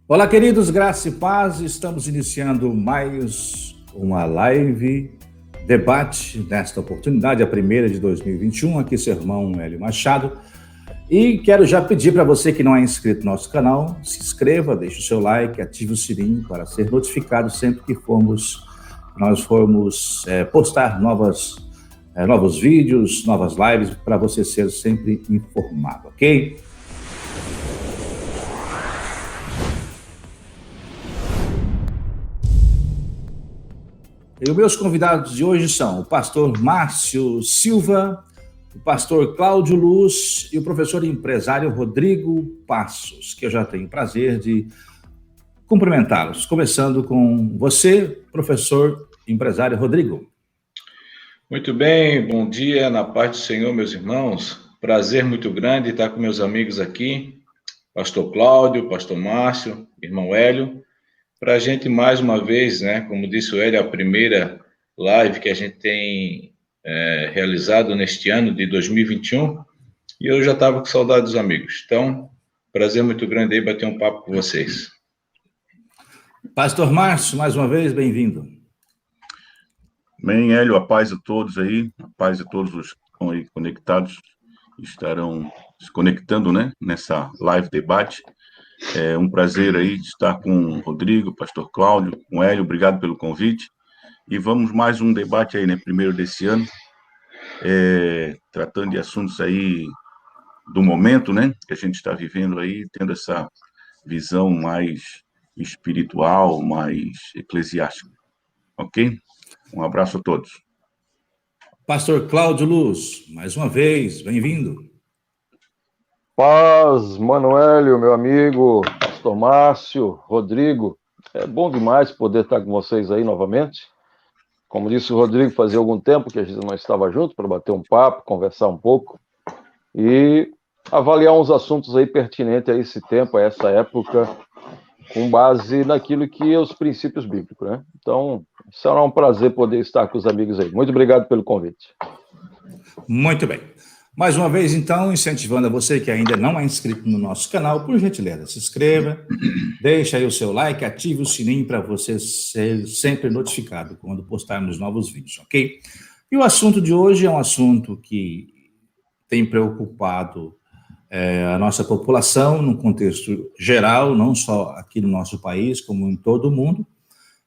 Olá, queridos, graça e paz. Estamos iniciando mais uma live debate nesta oportunidade, a primeira de 2021. Aqui, seu irmão Hélio Machado. E quero já pedir para você que não é inscrito no nosso canal, se inscreva, deixe o seu like, ative o sininho para ser notificado sempre que nós formos postar novos vídeos, novas lives, para você ser sempre informado, ok? E os meus convidados de hoje são o pastor Márcio Silva, o pastor Cláudio Luz e o professor e empresário Rodrigo Passos, que eu já tenho o prazer de cumprimentá-los. Começando com você, professor e empresário Rodrigo. Muito bem, bom dia, na paz do Senhor, meus irmãos. Prazer muito grande estar com meus amigos aqui, pastor Cláudio, pastor Márcio, irmão Hélio, para a gente mais uma vez, né, como disse o Hélio, a primeira live que a gente tem realizado neste ano de 2021, e eu já estava com saudade dos amigos. Então, prazer muito grande aí bater um papo com vocês. Pastor Márcio, mais uma vez, bem-vindo. Bem, Hélio, a paz a todos aí, a paz a todos os que estão aí conectados, estarão se conectando, né, nessa live debate. É um prazer aí estar com o Rodrigo, o pastor Cláudio, com o Hélio, obrigado pelo convite. E vamos mais um debate aí, né, primeiro desse ano, tratando de assuntos aí do momento, né, que a gente está vivendo aí, tendo essa visão mais espiritual, mais eclesiástica. Ok? Um abraço a todos. Pastor Cláudio Luz, mais uma vez, bem-vindo. Paz, Manuélio, meu amigo, pastor Márcio, Rodrigo, é bom demais poder estar com vocês aí novamente. Como disse o Rodrigo, fazia algum tempo que a gente não estava junto para bater um papo, conversar um pouco e avaliar uns assuntos aí pertinentes a esse tempo, a essa época, com base naquilo que é os princípios bíblicos, né? Então, será um prazer poder estar com os amigos aí. Muito obrigado pelo convite. Muito bem. Mais uma vez, então, incentivando a você que ainda não é inscrito no nosso canal, por gentileza, se inscreva, deixe aí o seu like, ative o sininho para você ser sempre notificado quando postarmos novos vídeos, ok? E o assunto de hoje é um assunto que tem preocupado a nossa população no contexto geral, não só aqui no nosso país, como em todo o mundo,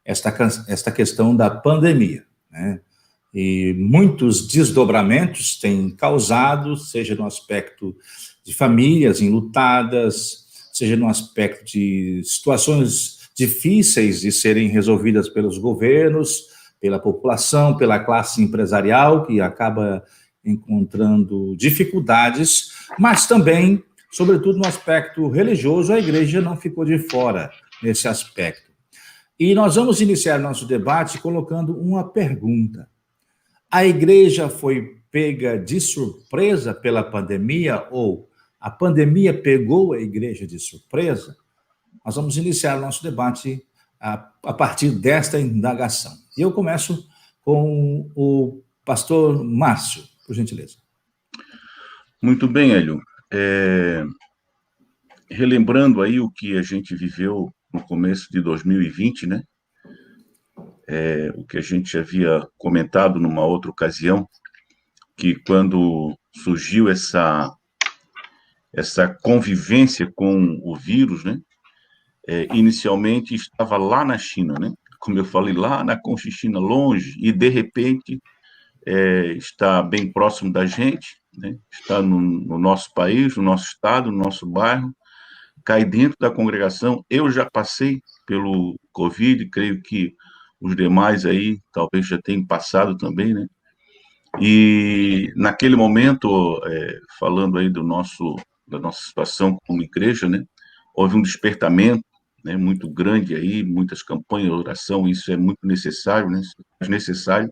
esta questão da pandemia, né? E muitos desdobramentos têm causado, seja no aspecto de famílias enlutadas, seja no aspecto de situações difíceis de serem resolvidas pelos governos, pela população, pela classe empresarial, que acaba encontrando dificuldades, mas também, sobretudo no aspecto religioso, a igreja não ficou de fora nesse aspecto. E nós vamos iniciar nosso debate colocando uma pergunta. A igreja foi pega de surpresa pela pandemia ou a pandemia pegou a igreja de surpresa? Nós vamos iniciar nosso debate a partir desta indagação. E eu começo com o pastor Márcio, por gentileza. Muito bem, Hélio. Relembrando aí o que a gente viveu no começo de 2020, né? O que a gente havia comentado numa outra ocasião, que quando surgiu essa convivência com o vírus, né? Inicialmente estava lá na China, né? Como eu falei, lá na Conchichina, longe, e de repente está bem próximo da gente, né? Está no nosso país, no nosso estado, no nosso bairro, cai dentro da congregação. Eu já passei pelo Covid, creio que os demais aí talvez já tenham passado também, né? E naquele momento, falando aí da nossa situação como igreja, né? Houve um despertamento, né, muito grande aí, muitas campanhas de oração, isso é muito necessário, né? Necessário.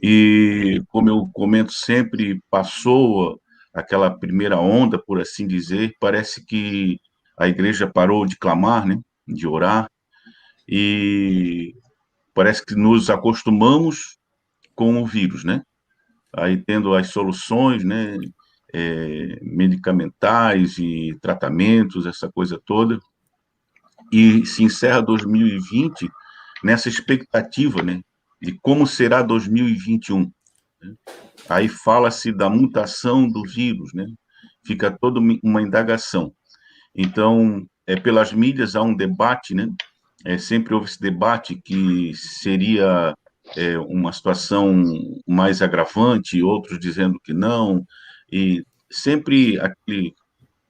E como eu comento sempre, passou aquela primeira onda, por assim dizer, parece que a igreja parou de clamar, né, de orar, e parece que nos acostumamos com o vírus, né? Aí tendo as soluções, né, medicamentais e tratamentos, essa coisa toda, e se encerra 2020 nessa expectativa, né, de como será 2021. Né? Aí fala-se da mutação do vírus, né? Fica toda uma indagação. Então, pelas mídias há um debate, né? Sempre houve esse debate que seria uma situação mais agravante, outros dizendo que não, e sempre aquele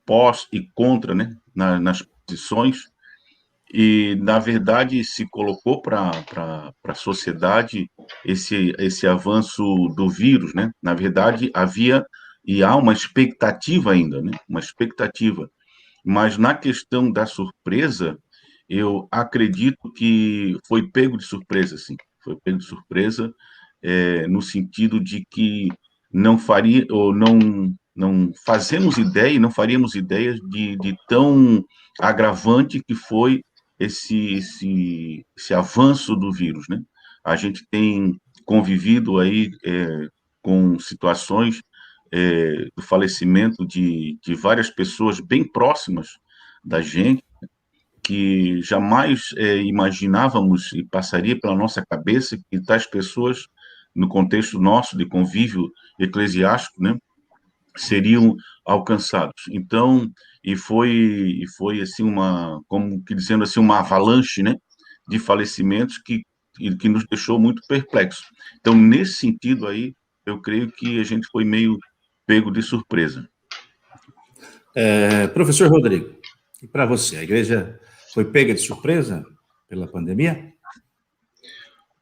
pós e contra, né? Nas posições, e, na verdade, se colocou para a sociedade esse avanço do vírus, né? Na verdade, havia e há uma expectativa ainda, né? Uma expectativa. Mas na questão da surpresa, eu acredito que foi pego de surpresa, sim. Foi pego de surpresa, no sentido de que não faria, ou não fazemos ideia, não faríamos ideia de tão agravante que foi esse avanço do vírus, né? A gente tem convivido aí com situações do falecimento de várias pessoas bem próximas da gente, que jamais imaginávamos e passaria pela nossa cabeça que tais pessoas, no contexto nosso de convívio eclesiástico, né, seriam alcançados. Então, foi assim como que dizendo assim, uma avalanche, né, de falecimentos que nos deixou muito perplexos. Então, nesse sentido aí, eu creio que a gente foi meio pego de surpresa. Professor Rodrigo, e para você, a igreja foi pega de surpresa pela pandemia?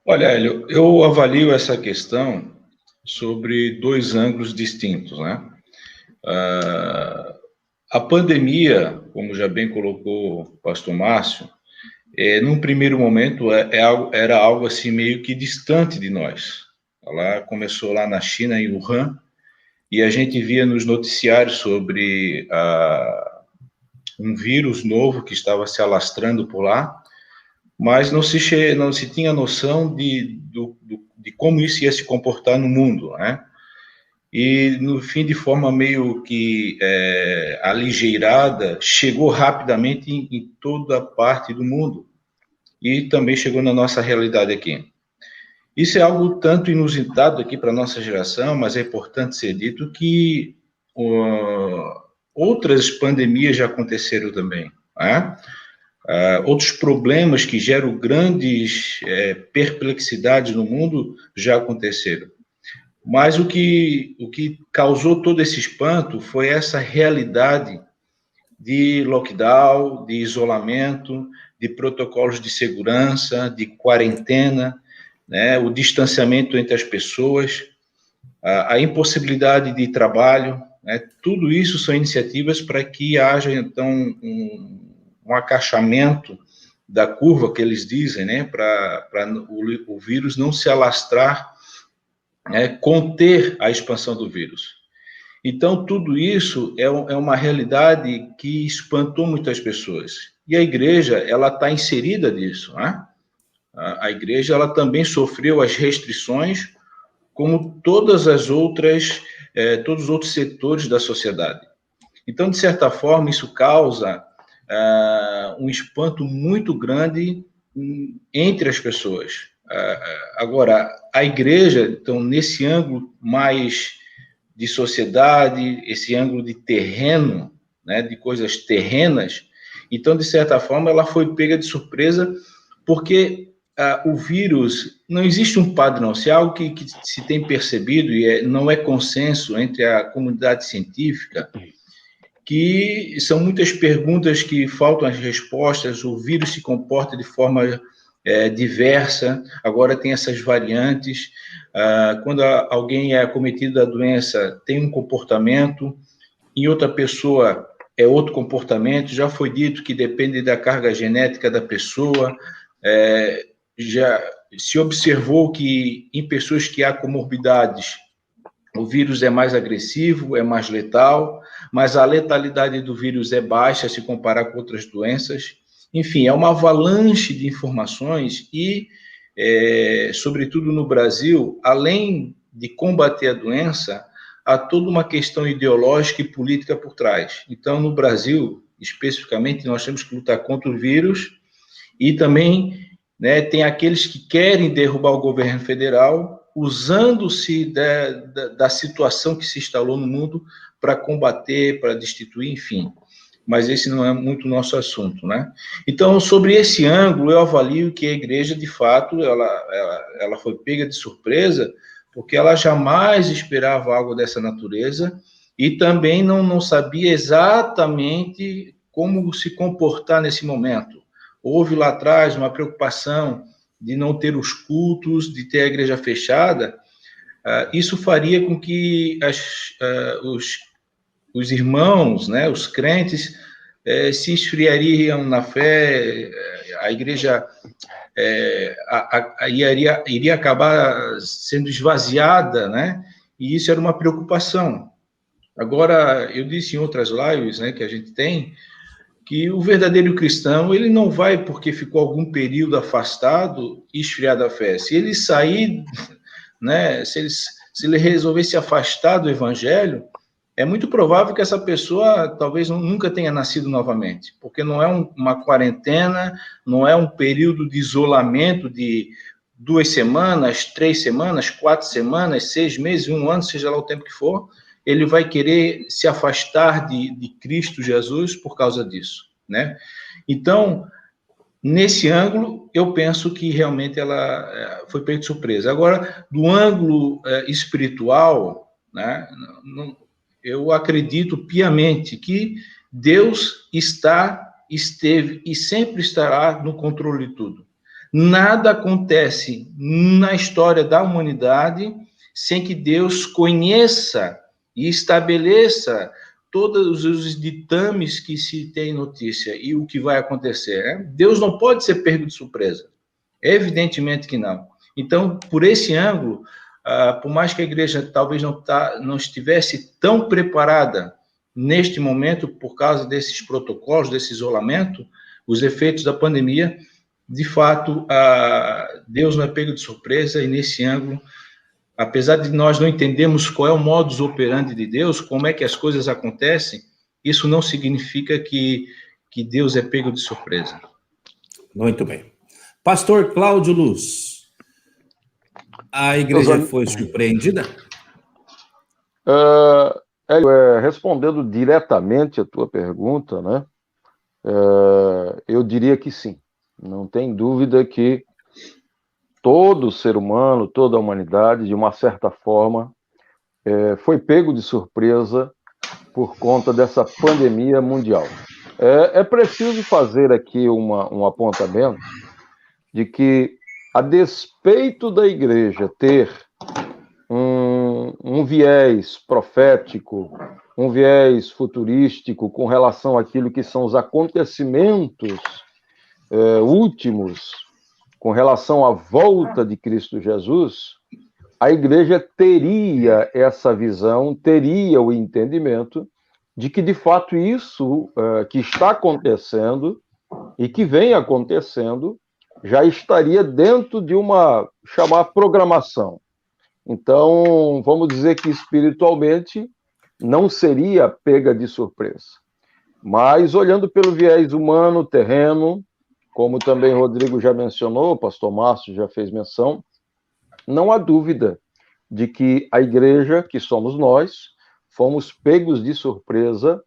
Olha, Hélio, eu avalio essa questão sobre dois ângulos distintos, né? A pandemia, como já bem colocou o pastor Márcio, num primeiro momento era algo assim meio que distante de nós. Ela começou lá na China, em Wuhan, e a gente via nos noticiários sobre um vírus novo que estava se alastrando por lá, mas não se tinha noção de como isso ia se comportar no mundo, né? E, no fim, de forma meio que aligeirada, chegou rapidamente em toda parte do mundo. E também chegou na nossa realidade aqui. Isso é algo tanto inusitado aqui para a nossa geração, mas é importante ser dito que outras pandemias já aconteceram também, né? Outros problemas que geram grandes perplexidades no mundo já aconteceram. Mas o que causou todo esse espanto foi essa realidade de lockdown, de isolamento, de protocolos de segurança, de quarentena, né, o distanciamento entre as pessoas, a impossibilidade de trabalho, né, tudo isso são iniciativas para que haja, então, um acachamento da curva, que eles dizem, né, para o vírus não se alastrar, conter a expansão do vírus. Então, tudo isso é uma realidade que espantou muitas pessoas. E a igreja, ela está inserida nisso, né? A igreja, ela também sofreu as restrições, como todos os outros setores da sociedade. Então, de certa forma, isso causa um espanto muito grande entre as pessoas. Agora, a igreja, então, nesse ângulo mais de sociedade, esse ângulo de terreno, né, de coisas terrenas, então, de certa forma, ela foi pega de surpresa, porque o vírus, não existe um padrão, se é algo que se tem percebido, e não é consenso entre a comunidade científica, que são muitas perguntas que faltam as respostas, o vírus se comporta de forma diversa, agora tem essas variantes, quando alguém é acometido da doença, tem um comportamento, em outra pessoa é outro comportamento, já foi dito que depende da carga genética da pessoa, já se observou que em pessoas que há comorbidades, o vírus é mais agressivo, é mais letal, mas a letalidade do vírus é baixa se comparar com outras doenças. Enfim, é uma avalanche de informações e, sobretudo no Brasil, além de combater a doença, há toda uma questão ideológica e política por trás. Então, no Brasil, especificamente, nós temos que lutar contra o vírus e também, né, tem aqueles que querem derrubar o governo federal, usando-se da situação que se instalou no mundo para combater, para destituir, enfim. Mas esse não é muito nosso assunto, né? Então, sobre esse ângulo, eu avalio que a igreja, de fato, ela foi pega de surpresa, porque ela jamais esperava algo dessa natureza e também não sabia exatamente como se comportar nesse momento. Houve lá atrás uma preocupação de não ter os cultos, de ter a igreja fechada. Isso faria com que os irmãos, né, os crentes, se esfriariam na fé, a igreja iria acabar sendo esvaziada, né? E isso era uma preocupação. Agora, eu disse em outras lives, né, que a gente tem, que o verdadeiro cristão, ele não vai porque ficou algum período afastado esfriar da fé. Se ele sair, né, se ele resolver se afastar do evangelho, é muito provável que essa pessoa talvez nunca tenha nascido novamente, porque não é uma quarentena, não é um período de isolamento de 2 semanas, 3 semanas, 4 semanas, 6 meses, 1 ano, seja lá o tempo que for, ele vai querer se afastar de Cristo Jesus por causa disso, né? Então, nesse ângulo, eu penso que realmente ela foi pega de surpresa. Agora, do ângulo espiritual, né, eu acredito piamente que Deus esteve e sempre estará no controle de tudo. Nada acontece na história da humanidade sem que Deus conheça e estabeleça todos os ditames que se tem notícia e o que vai acontecer. Né? Deus não pode ser pego de surpresa. Evidentemente que não. Então, por esse ângulo, por mais que a igreja talvez não estivesse tão preparada neste momento por causa desses protocolos, desse isolamento, os efeitos da pandemia, de fato, Deus não é pego de surpresa e nesse ângulo, apesar de nós não entendermos qual é o modus operandi de Deus, como é que as coisas acontecem, isso não significa que Deus é pego de surpresa. Muito bem. Pastor Cláudio Luz, a igreja foi surpreendida? Respondendo diretamente a tua pergunta, né? Eu diria que sim. Não tem dúvida que todo ser humano, toda a humanidade, de uma certa forma, foi pego de surpresa por conta dessa pandemia mundial. É preciso fazer aqui um apontamento de que, a despeito da igreja ter um viés profético, um viés futurístico com relação àquilo que são os acontecimentos últimos, com relação à volta de Cristo Jesus, a igreja teria essa visão, teria o entendimento de que, de fato, isso que está acontecendo e que vem acontecendo já estaria dentro de uma chamada programação. Então, vamos dizer que espiritualmente não seria pega de surpresa. Mas, olhando pelo viés humano, terreno, como também Rodrigo já mencionou, o pastor Márcio já fez menção, não há dúvida de que a igreja, que somos nós, fomos pegos de surpresa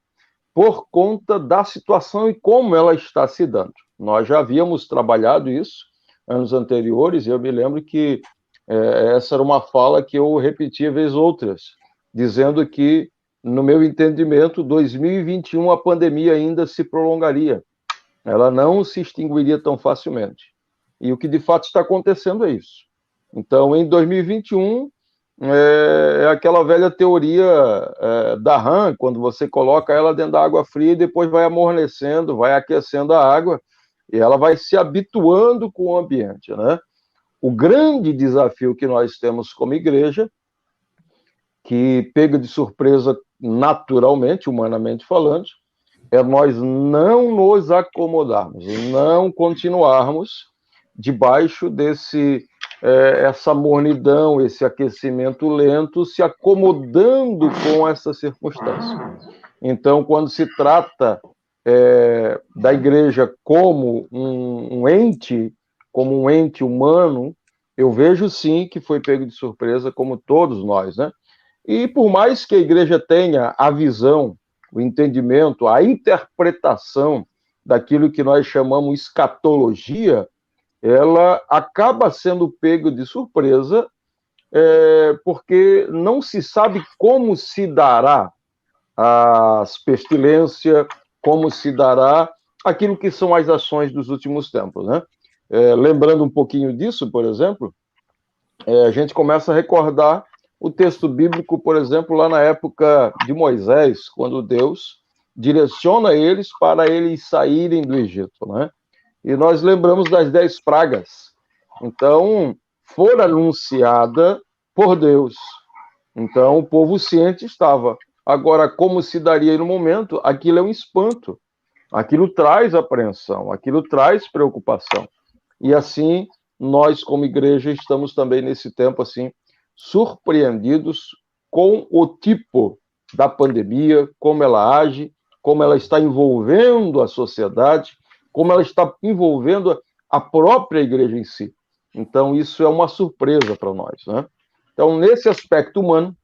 por conta da situação e como ela está se dando. Nós já havíamos trabalhado isso anos anteriores, e eu me lembro que essa era uma fala que eu repetia vez outras, dizendo que, no meu entendimento, 2021 a pandemia ainda se prolongaria. Ela não se extinguiria tão facilmente. E o que de fato está acontecendo é isso. Então, em 2021, é aquela velha teoria da rã, quando você coloca ela dentro da água fria e depois vai amornecendo, vai aquecendo a água, e ela vai se habituando com o ambiente, né? O grande desafio que nós temos como igreja, que pega de surpresa naturalmente, humanamente falando, é nós não nos acomodarmos, não continuarmos debaixo essa mornidão, esse aquecimento lento, se acomodando com essa circunstância. Então, quando se trata da igreja como um ente humano, eu vejo sim que foi pego de surpresa, como todos nós, né? E por mais que a igreja tenha a visão, o entendimento, a interpretação daquilo que nós chamamos escatologia, ela acaba sendo pego de surpresa, porque não se sabe como se dará as pestilências, como se dará aquilo que são as ações dos últimos tempos, né? Lembrando um pouquinho disso, por exemplo, a gente começa a recordar o texto bíblico, por exemplo, lá na época de Moisés, quando Deus direciona eles para eles saírem do Egito, né? E nós lembramos das 10 pragas. Então, foi anunciada por Deus. Então, o povo ciente estava. Agora, como se daria no momento, aquilo é um espanto. Aquilo traz apreensão, aquilo traz preocupação. E assim, nós como igreja estamos também nesse tempo assim surpreendidos com o tipo da pandemia, como ela age, como ela está envolvendo a sociedade, como ela está envolvendo a própria igreja em si. Então, isso é uma surpresa para nós, né? Então, nesse aspecto humano,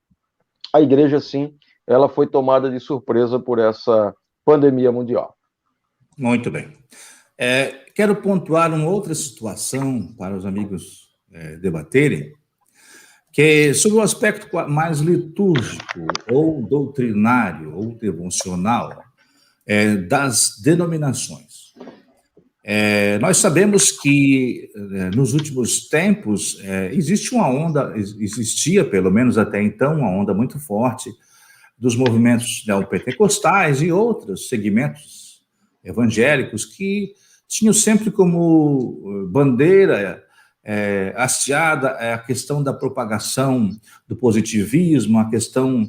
a igreja, sim, ela foi tomada de surpresa por essa pandemia mundial. Muito bem. Quero pontuar uma outra situação para os amigos debaterem, que é sobre o aspecto mais litúrgico, ou doutrinário, ou devocional das denominações. Nós sabemos que nos últimos tempos existia pelo menos até então, uma onda muito forte dos movimentos neopentecostais e outros segmentos evangélicos que tinham sempre como bandeira hasteada a questão da propagação do positivismo, a questão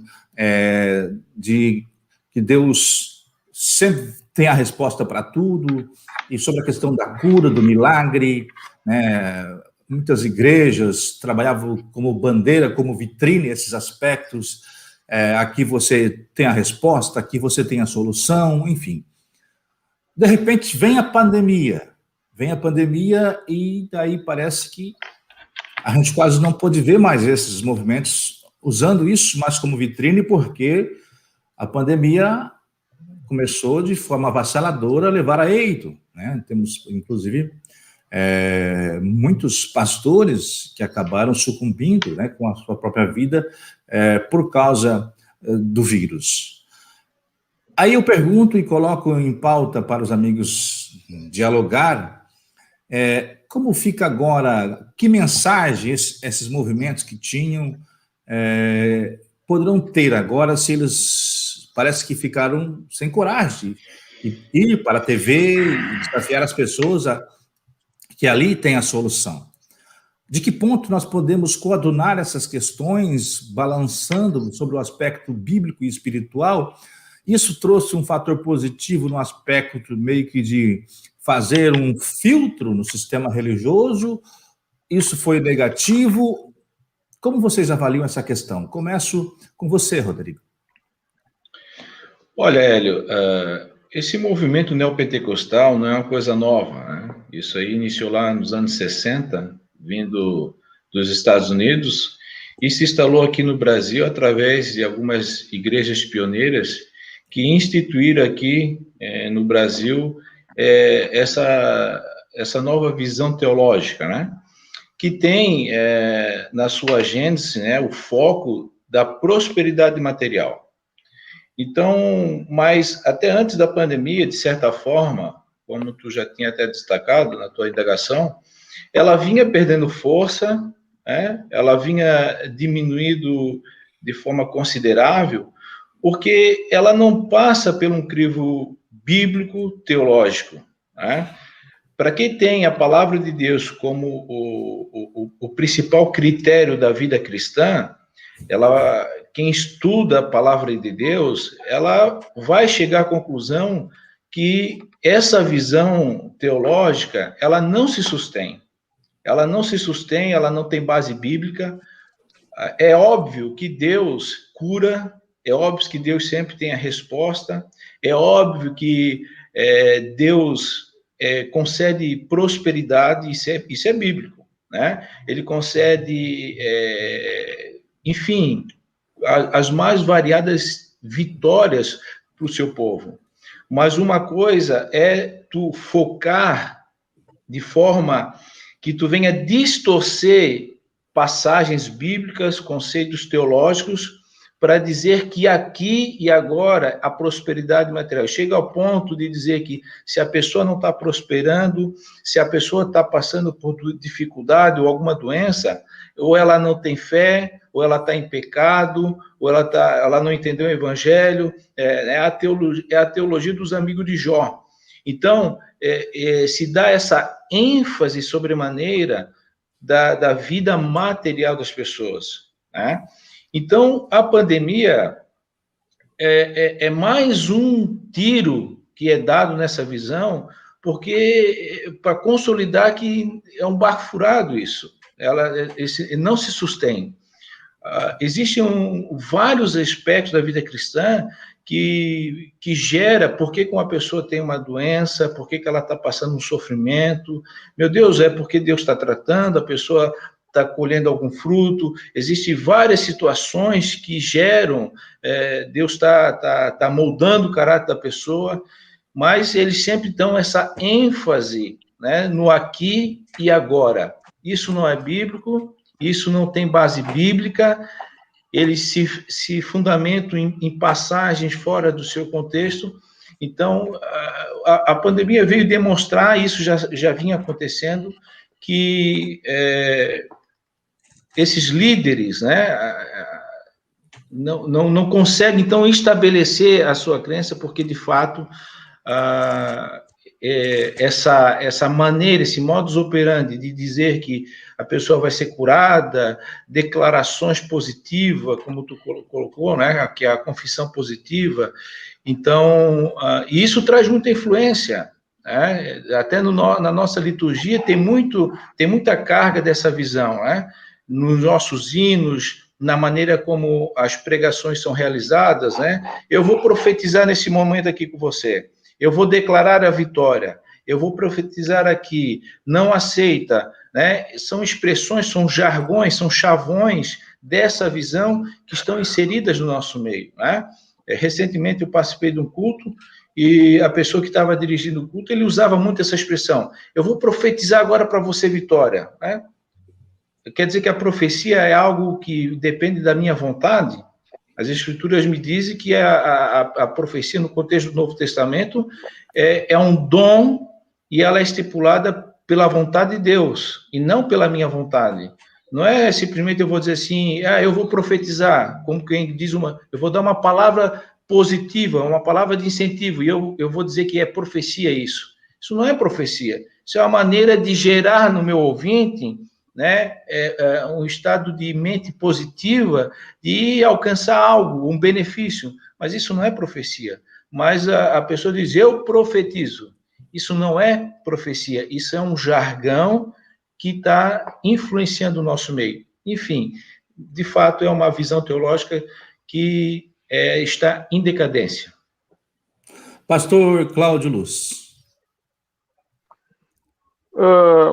de que Deus sempre tem a resposta para tudo, e sobre a questão da cura, do milagre, né? Muitas igrejas trabalhavam como bandeira, como vitrine esses aspectos. Aqui você tem a resposta, aqui você tem a solução, enfim. De repente vem a pandemia e daí parece que a gente quase não pode ver mais esses movimentos usando isso mais como vitrine, porque a pandemia começou de forma avassaladora a levar a eito, né? Temos, inclusive, muitos pastores que acabaram sucumbindo, né, com a sua própria vida por causa do vírus. Aí eu pergunto e coloco em pauta para os amigos dialogar, como fica agora, que mensagem esses movimentos que tinham poderão ter agora, se eles parece que ficaram sem coragem de ir para a TV e desafiar as pessoas que ali tem a solução. De que ponto nós podemos coadunar essas questões, balançando sobre o aspecto bíblico e espiritual? Isso trouxe um fator positivo no aspecto meio que de fazer um filtro no sistema religioso? Isso foi negativo? Como vocês avaliam essa questão? Começo com você, Rodrigo. Olha, Hélio, esse movimento neopentecostal não é uma coisa nova, né? Isso aí iniciou lá nos anos 60, vindo dos Estados Unidos, e se instalou aqui no Brasil através de algumas igrejas pioneiras que instituíram aqui no Brasil essa nova visão teológica, né? Que tem na sua gênese, né, o foco da prosperidade material. Então, mas até antes da pandemia, de certa forma, como tu já tinha até destacado na tua indagação, ela vinha perdendo força, né? Ela vinha diminuindo de forma considerável, porque ela não passa por um crivo bíblico teológico, né? Para quem tem a palavra de Deus como o principal critério da vida cristã, quem estuda a palavra de Deus, ela vai chegar à conclusão que essa visão teológica, ela não se sustém. Ela não se sustém, ela não tem base bíblica. É óbvio que Deus cura, é óbvio que Deus sempre tem a resposta, é óbvio que Deus concede prosperidade, isso é bíblico, né? Ele concede, enfim, as mais variadas vitórias para o seu povo. Mas uma coisa é tu focar de forma que tu venha distorcer passagens bíblicas, conceitos teológicos, para dizer que aqui e agora a prosperidade material chega ao ponto de dizer que se a pessoa não está prosperando, se a pessoa está passando por dificuldade ou alguma doença, ou ela não tem fé, ou ela está em pecado, ou ela não entendeu o evangelho, é a teologia dos amigos de Jó. Então, se dá essa ênfase sobremaneira da vida material das pessoas, né? Então, a pandemia é mais um tiro que é dado nessa visão, porque para consolidar que é um barco furado isso, não se sustém. Existem vários aspectos da vida cristã que gera, por que uma pessoa tem uma doença, por que ela está passando um sofrimento. Meu Deus, é porque Deus está tratando, a pessoa está colhendo algum fruto. Existem várias situações que geram, Deus está moldando o caráter da pessoa, mas eles sempre dão essa ênfase, né, no aqui e agora. Isso não é bíblico, isso não tem base bíblica, eles se fundamentam em passagens fora do seu contexto. Então, a pandemia veio demonstrar, isso já vinha acontecendo, que esses líderes, né, não conseguem, então, estabelecer a sua crença, porque, de fato, essa maneira, esse modus operandi de dizer que a pessoa vai ser curada, declarações positivas, como tu colocou, né, que é a confissão positiva. Então, isso traz muita influência, né? Até na nossa liturgia tem muita carga dessa visão, né? Nos nossos hinos, na maneira como as pregações são realizadas, né? Eu vou profetizar nesse momento aqui com você. Eu vou declarar a vitória, eu vou profetizar aqui, não aceita, né? São expressões, são jargões, são chavões dessa visão que estão inseridas no nosso meio, né? Recentemente eu participei de um culto e a pessoa que estava dirigindo o culto, ele usava muito essa expressão, eu vou profetizar agora para você vitória, né? Quer dizer que a profecia é algo que depende da minha vontade? As Escrituras me dizem que a profecia, no contexto do Novo Testamento, é um dom e ela é estipulada pela vontade de Deus e não pela minha vontade. Não é simplesmente eu vou dizer assim, eu vou profetizar, como quem diz eu vou dar uma palavra positiva, uma palavra de incentivo, e eu vou dizer que é profecia isso. Isso não é profecia. Isso é uma maneira de gerar no meu ouvinte, né, um estado de mente positiva e alcançar algo, um benefício. Mas isso não é profecia. Mas a pessoa diz, eu profetizo. Isso não é profecia, isso é um jargão que está influenciando o nosso meio. Enfim, de fato, é uma visão teológica que está em decadência. Pastor Cláudio Luz.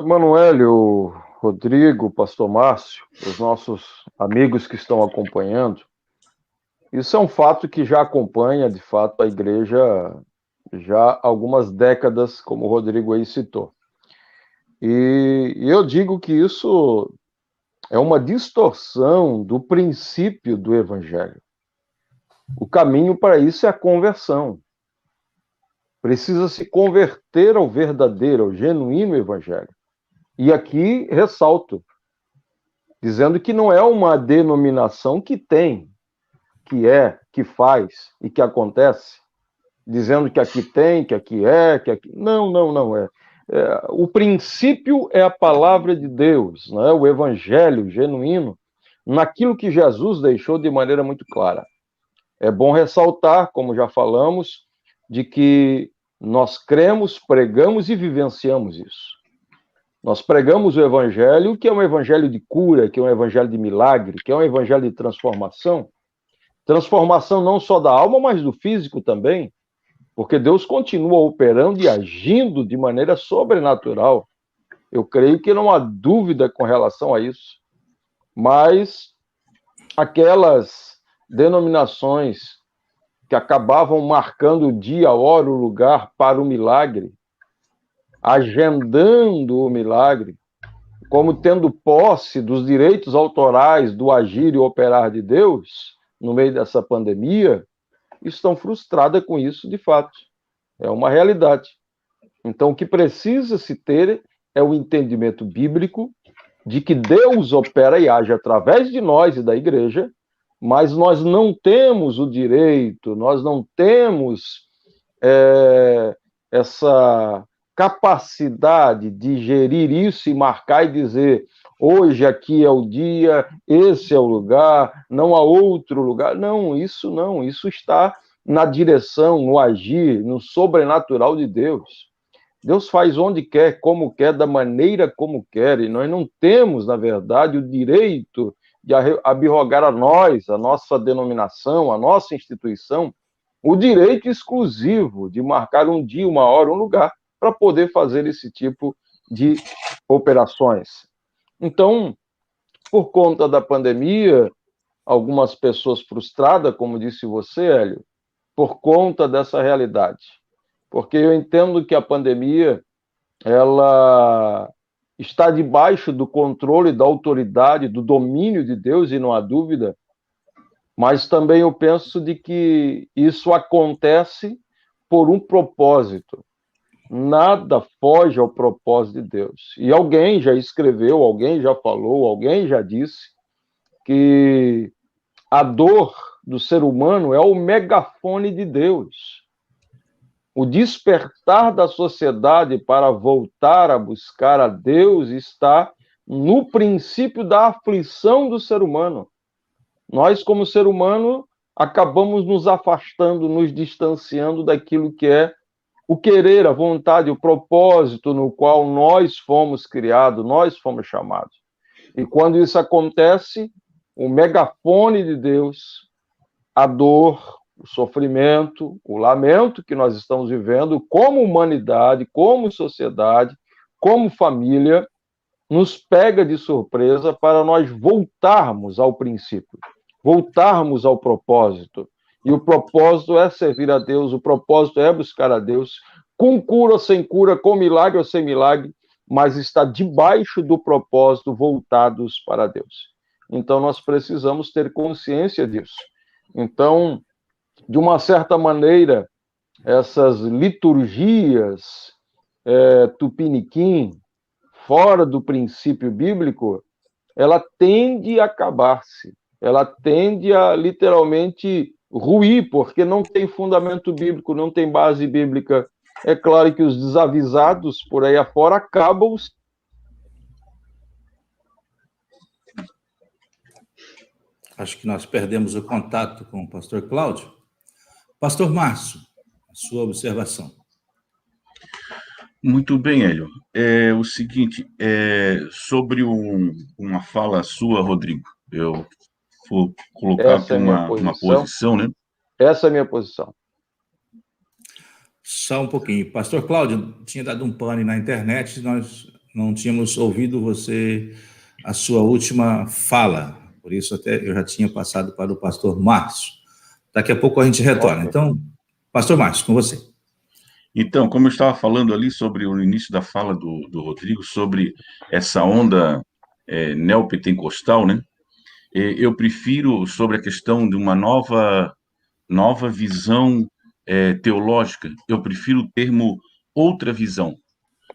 Manoélio, Rodrigo, Pastor Márcio, os nossos amigos que estão acompanhando, isso é um fato que já acompanha, de fato, a igreja já há algumas décadas, como o Rodrigo aí citou. E eu digo que isso é uma distorção do princípio do evangelho. O caminho para isso é a conversão. Precisa se converter ao verdadeiro, ao genuíno evangelho. E aqui ressalto, dizendo que não é uma denominação que tem, que é, que faz e que acontece, dizendo que aqui tem, que aqui é, que aqui... Não é. O princípio é a palavra de Deus, né? O evangelho genuíno, naquilo que Jesus deixou de maneira muito clara. É bom ressaltar, como já falamos, de que nós cremos, pregamos e vivenciamos isso. Nós pregamos o evangelho, que é um evangelho de cura, que é um evangelho de milagre, que é um evangelho de transformação. Transformação não só da alma, mas do físico também. porque Deus continua operando e agindo de maneira sobrenatural. Eu creio que não há dúvida com relação a isso. Mas aquelas denominações que acabavam marcando o dia, a hora, o lugar para o milagre, agendando o milagre, como tendo posse dos direitos autorais do agir e operar de Deus no meio dessa pandemia, estão frustradas com isso de fato. É uma realidade. Então, o que precisa se ter é o entendimento bíblico de que Deus opera e age através de nós e da igreja, mas nós não temos o direito, nós não temos essa capacidade de gerir isso e marcar e dizer hoje aqui é o dia, esse é o lugar, não há outro lugar. Não, isso está na direção, no agir, no sobrenatural de Deus. Deus faz onde quer, como quer, da maneira como quer, e nós não temos, na verdade, o direito de abrogar a nós, a nossa denominação, a nossa instituição, o direito exclusivo de marcar um dia, uma hora, um lugar, para poder fazer esse tipo de operações. Então, por conta da pandemia, algumas pessoas frustradas, como disse você, Hélio, por conta dessa realidade. Porque eu entendo que a pandemia, ela está debaixo do controle, da autoridade, do domínio de Deus, e não há dúvida, mas também eu penso de que isso acontece por um propósito. Nada foge ao propósito de Deus. E alguém já escreveu, alguém já falou, alguém já disse que a dor do ser humano é o megafone de Deus. O despertar da sociedade para voltar a buscar a Deus está no princípio da aflição do ser humano. Nós, como ser humano, acabamos nos afastando, nos distanciando daquilo que é o querer, a vontade, o propósito no qual nós fomos criados, nós fomos chamados. E quando isso acontece, o megafone de Deus, a dor, o sofrimento, o lamento que nós estamos vivendo como humanidade, como sociedade, como família, nos pega de surpresa para nós voltarmos ao princípio, voltarmos ao propósito. E o propósito é servir a Deus, o propósito é buscar a Deus, com cura ou sem cura, com milagre ou sem milagre, mas está debaixo do propósito, voltados para Deus. Então, nós precisamos ter consciência disso. Então, de uma certa maneira, essas liturgias tupiniquim, fora do princípio bíblico, ela tende a acabar-se, ela tende a literalmente ruir, porque não tem fundamento bíblico, não tem base bíblica. É claro que os desavisados por aí afora acabam. Acho que nós perdemos o contato com o pastor Cláudio. Pastor Márcio, a sua observação. Muito bem, Hélio. É o seguinte, sobre uma fala sua, Rodrigo, eu vou colocar aqui uma posição, né? Essa é a minha posição. Só um pouquinho. Pastor Cláudio, tinha dado um pane na internet, nós não tínhamos ouvido a sua última fala, por isso até eu já tinha passado para o pastor Márcio. Daqui a pouco a gente retorna. Então, pastor Márcio, com você. Então, como eu estava falando ali sobre o início da fala do Rodrigo, sobre essa onda neopentecostal, né? Eu prefiro sobre a questão de uma nova visão teológica, eu prefiro o termo outra visão,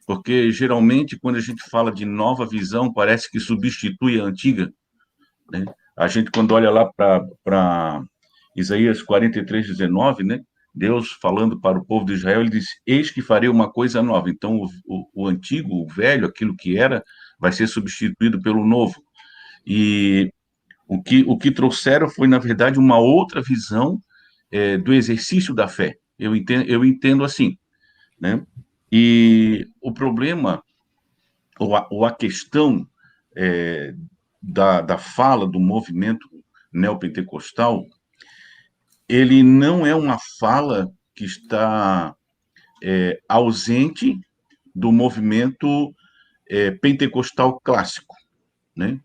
porque geralmente quando a gente fala de nova visão, parece que substitui a antiga, né? A gente, quando olha lá para Isaías 43:19, né? Deus falando para o povo de Israel, ele diz, eis que farei uma coisa nova. Então, o antigo, o velho, aquilo que era, vai ser substituído pelo novo. E o que trouxeram foi, na verdade, uma outra visão do exercício da fé. Eu entendo assim, né? E o problema, ou a questão da fala do movimento neopentecostal, ele não é uma fala que está ausente do movimento pentecostal clássico, né?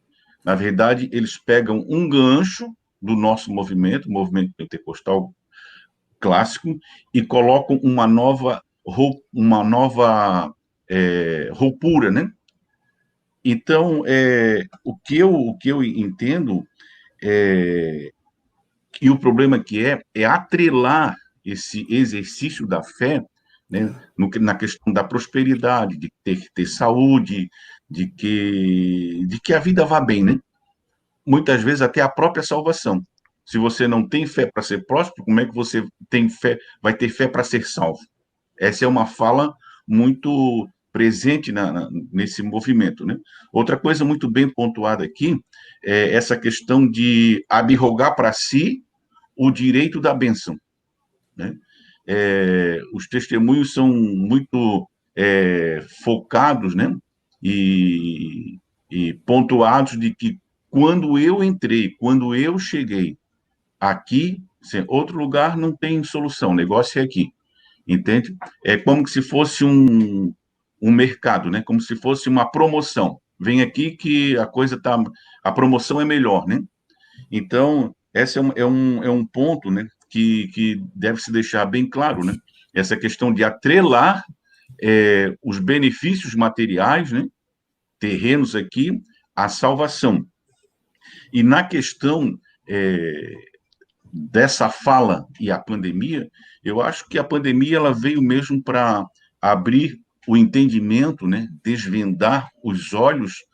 Na verdade, eles pegam um gancho do nosso movimento, o movimento pentecostal clássico, e colocam uma nova roupura, né? Então, o que eu entendo e o problema que é atrelar esse exercício da fé, né, na questão da prosperidade, de ter saúde, de que a vida vá bem, né? Muitas vezes até a própria salvação. Se você não tem fé para ser próspero, como é que você vai ter fé para ser salvo? Essa é uma fala muito presente nesse movimento, né? Outra coisa muito bem pontuada aqui é essa questão de abrogar para si o direito da bênção, né? Os testemunhos são muito focados, né? E pontuados de que quando eu entrei, quando eu cheguei aqui, outro lugar não tem solução, o negócio é aqui, entende? É como se fosse um mercado, né? Como se fosse uma promoção. Vem aqui que a promoção é melhor, né? Então, esse é um ponto, né, que deve se deixar bem claro, né? Essa questão de atrelar os benefícios materiais, né, terrenos aqui, à salvação. E na questão dessa fala e a pandemia, eu acho que a pandemia ela veio mesmo para abrir o entendimento, né, desvendar os olhos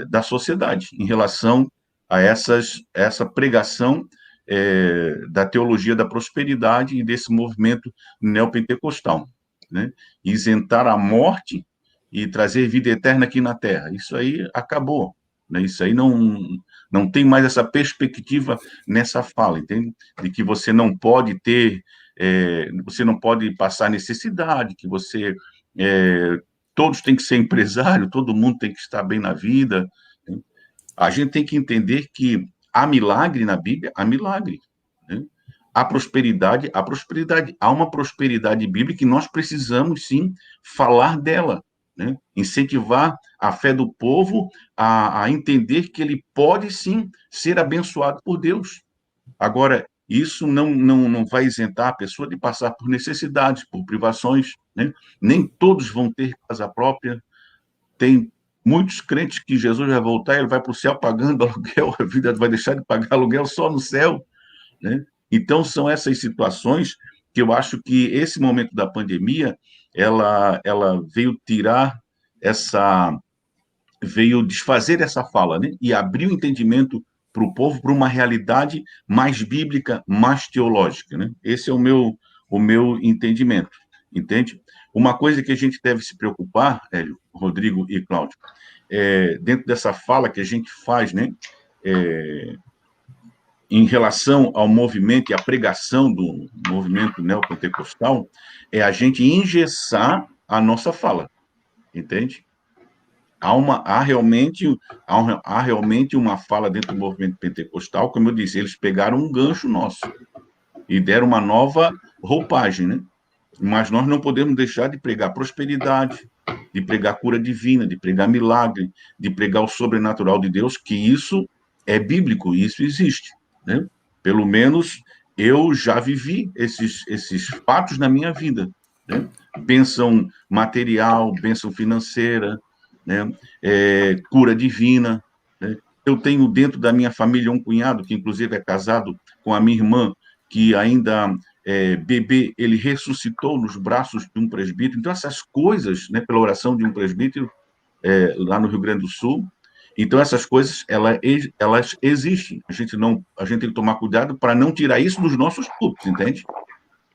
da sociedade em relação a essa pregação da teologia da prosperidade e desse movimento neopentecostal, né? Isentar a morte e trazer vida eterna aqui na Terra. Isso aí acabou, né? Isso aí não tem mais essa perspectiva nessa fala, entende? De que você não pode você não pode passar necessidade, que todos têm que ser empresário, todo mundo tem que estar bem na vida. A gente tem que entender que há milagre na Bíblia, há milagre, né? Há prosperidade, há prosperidade. Há uma prosperidade bíblica que nós precisamos, sim, falar dela, né? Incentivar a fé do povo a entender que ele pode, sim, ser abençoado por Deus. Agora, isso não vai isentar a pessoa de passar por necessidades, por privações, né? Nem todos vão ter casa própria. Tem muitos crentes que Jesus vai voltar e ele vai para o céu pagando aluguel, a vida vai deixar de pagar aluguel só no céu, né? Então, são essas situações que eu acho que esse momento da pandemia, ela veio veio desfazer essa fala, né? E abrir o entendimento para o povo para uma realidade mais bíblica, mais teológica, né? Esse é o meu entendimento, entende? Uma coisa que a gente deve se preocupar, Hélio, Rodrigo e Cláudio, dentro dessa fala que a gente faz, né, em relação ao movimento e à pregação do movimento neopentecostal, é a gente engessar a nossa fala, entende? Há realmente uma fala dentro do movimento pentecostal, como eu disse, eles pegaram um gancho nosso e deram uma nova roupagem, né? Mas nós não podemos deixar de pregar prosperidade, de pregar cura divina, de pregar milagre, de pregar o sobrenatural de Deus, que isso é bíblico, isso existe, né? Pelo menos eu já vivi esses fatos na minha vida, né? Bênção material, bênção financeira, né? Cura divina, né? Eu tenho dentro da minha família um cunhado que inclusive é casado com a minha irmã, que ainda bebê, ele ressuscitou nos braços de um presbítero. Então, essas coisas, né, pela oração de um presbítero lá no Rio Grande do Sul, então essas coisas, elas existem. A gente tem que tomar cuidado para não tirar isso dos nossos cultos, entende?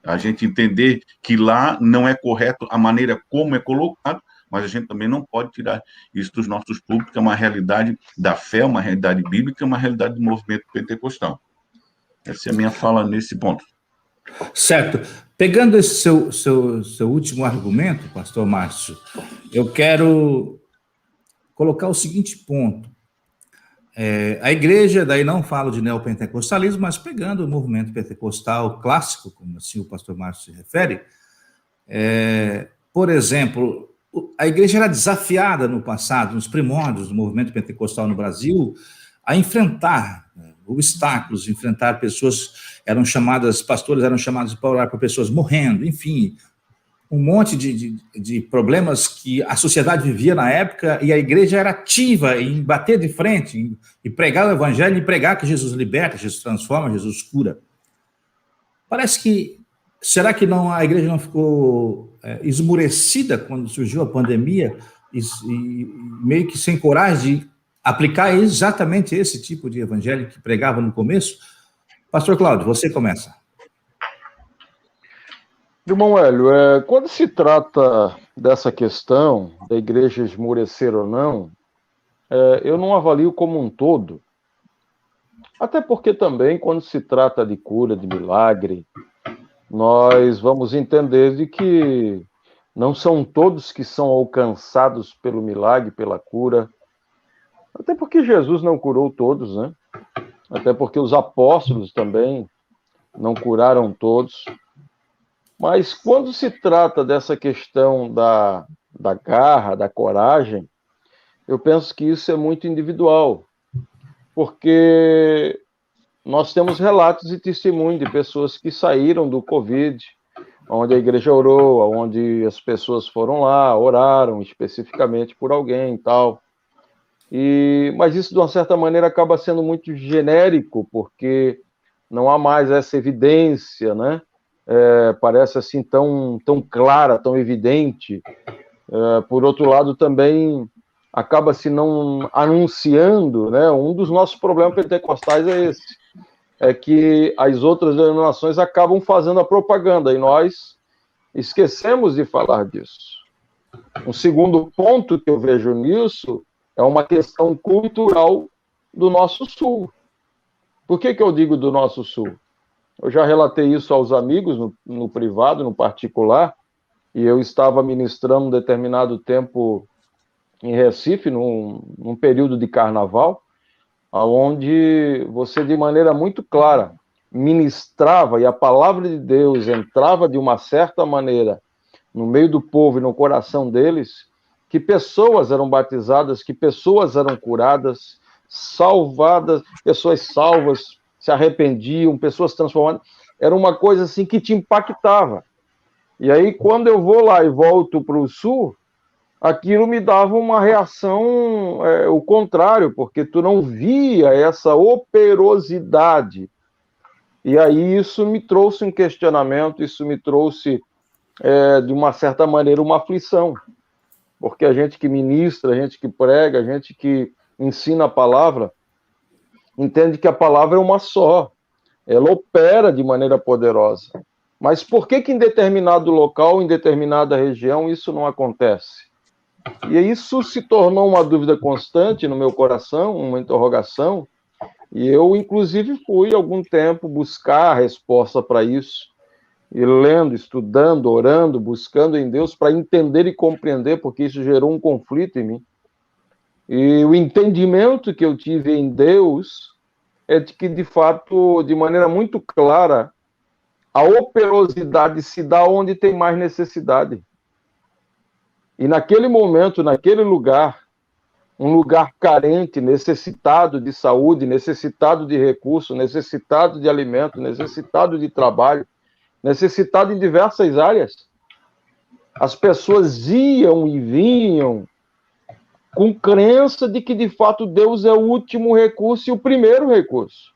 A gente entender que lá não é correto a maneira como é colocado, mas a gente também não pode tirar isso dos nossos públicos, que é uma realidade da fé, uma realidade bíblica, uma realidade do movimento pentecostal. Essa é a minha fala nesse ponto. Certo. Pegando esse seu último argumento, pastor Márcio, eu quero colocar o seguinte ponto. A igreja, daí não falo de neopentecostalismo, mas pegando o movimento pentecostal clássico, como assim o pastor Márcio se refere, por exemplo, a igreja era desafiada no passado, nos primórdios do movimento pentecostal no Brasil, a enfrentar obstáculos, enfrentar pessoas, pastores eram chamados para orar por pessoas morrendo, enfim, um monte de problemas que a sociedade vivia na época, e a igreja era ativa em bater de frente, em pregar o evangelho, e pregar que Jesus liberta, Jesus transforma, Jesus cura. Parece que, será que a igreja não ficou esmurecida quando surgiu a pandemia e meio que sem coragem de aplicar exatamente esse tipo de evangelho que pregava no começo? Pastor Cláudio, você começa. Irmão Hélio, quando se trata dessa questão da igreja esmurecer ou não, eu não avalio como um todo. Até porque também, quando se trata de cura, de milagre, nós vamos entender de que não são todos que são alcançados pelo milagre, pela cura. Até porque Jesus não curou todos, né? Até porque os apóstolos também não curaram todos. Mas quando se trata dessa questão da garra, da coragem, eu penso que isso é muito individual, porque nós temos relatos e testemunhos de pessoas que saíram do Covid, onde a igreja orou, onde as pessoas foram lá, oraram especificamente por alguém e tal. Mas isso, de uma certa maneira, acaba sendo muito genérico, porque não há mais essa evidência, né? Parece assim tão clara, tão evidente. Por outro lado, também acaba-se não anunciando, né? Um dos nossos problemas pentecostais é esse, é que as outras denominações acabam fazendo a propaganda e nós esquecemos de falar disso. Um segundo ponto que eu vejo nisso é uma questão cultural do nosso Sul. Por que eu digo do nosso Sul? Eu já relatei isso aos amigos, no privado, no particular, e eu estava ministrando um determinado tempo em Recife, num período de carnaval, onde você, de maneira muito clara, ministrava, e a palavra de Deus entrava de uma certa maneira no meio do povo e no coração deles, que pessoas eram batizadas, que pessoas eram curadas, salvadas, pessoas salvas, se arrependiam, pessoas transformadas. Era uma coisa assim que te impactava. E aí, quando eu vou lá e volto para o Sul, aquilo me dava uma reação, o contrário, porque tu não via essa operosidade. E aí isso me trouxe um questionamento, isso me trouxe, de uma certa maneira, uma aflição. Porque a gente que ministra, a gente que prega, a gente que ensina a palavra, entende que a palavra é uma só. Ela opera de maneira poderosa. Mas por que em determinado local, em determinada região, isso não acontece? E isso se tornou uma dúvida constante no meu coração, uma interrogação, e eu, inclusive, fui, algum tempo, buscar a resposta para isso, e lendo, estudando, orando, buscando em Deus para entender e compreender, porque isso gerou um conflito em mim. E o entendimento que eu tive em Deus é de que, de fato, de maneira muito clara, a operosidade se dá onde tem mais necessidade. E naquele momento, naquele lugar, um lugar carente, necessitado de saúde, necessitado de recurso, necessitado de alimento, necessitado de trabalho, necessitado em diversas áreas, as pessoas iam e vinham com crença de que, de fato, Deus é o último recurso e o primeiro recurso.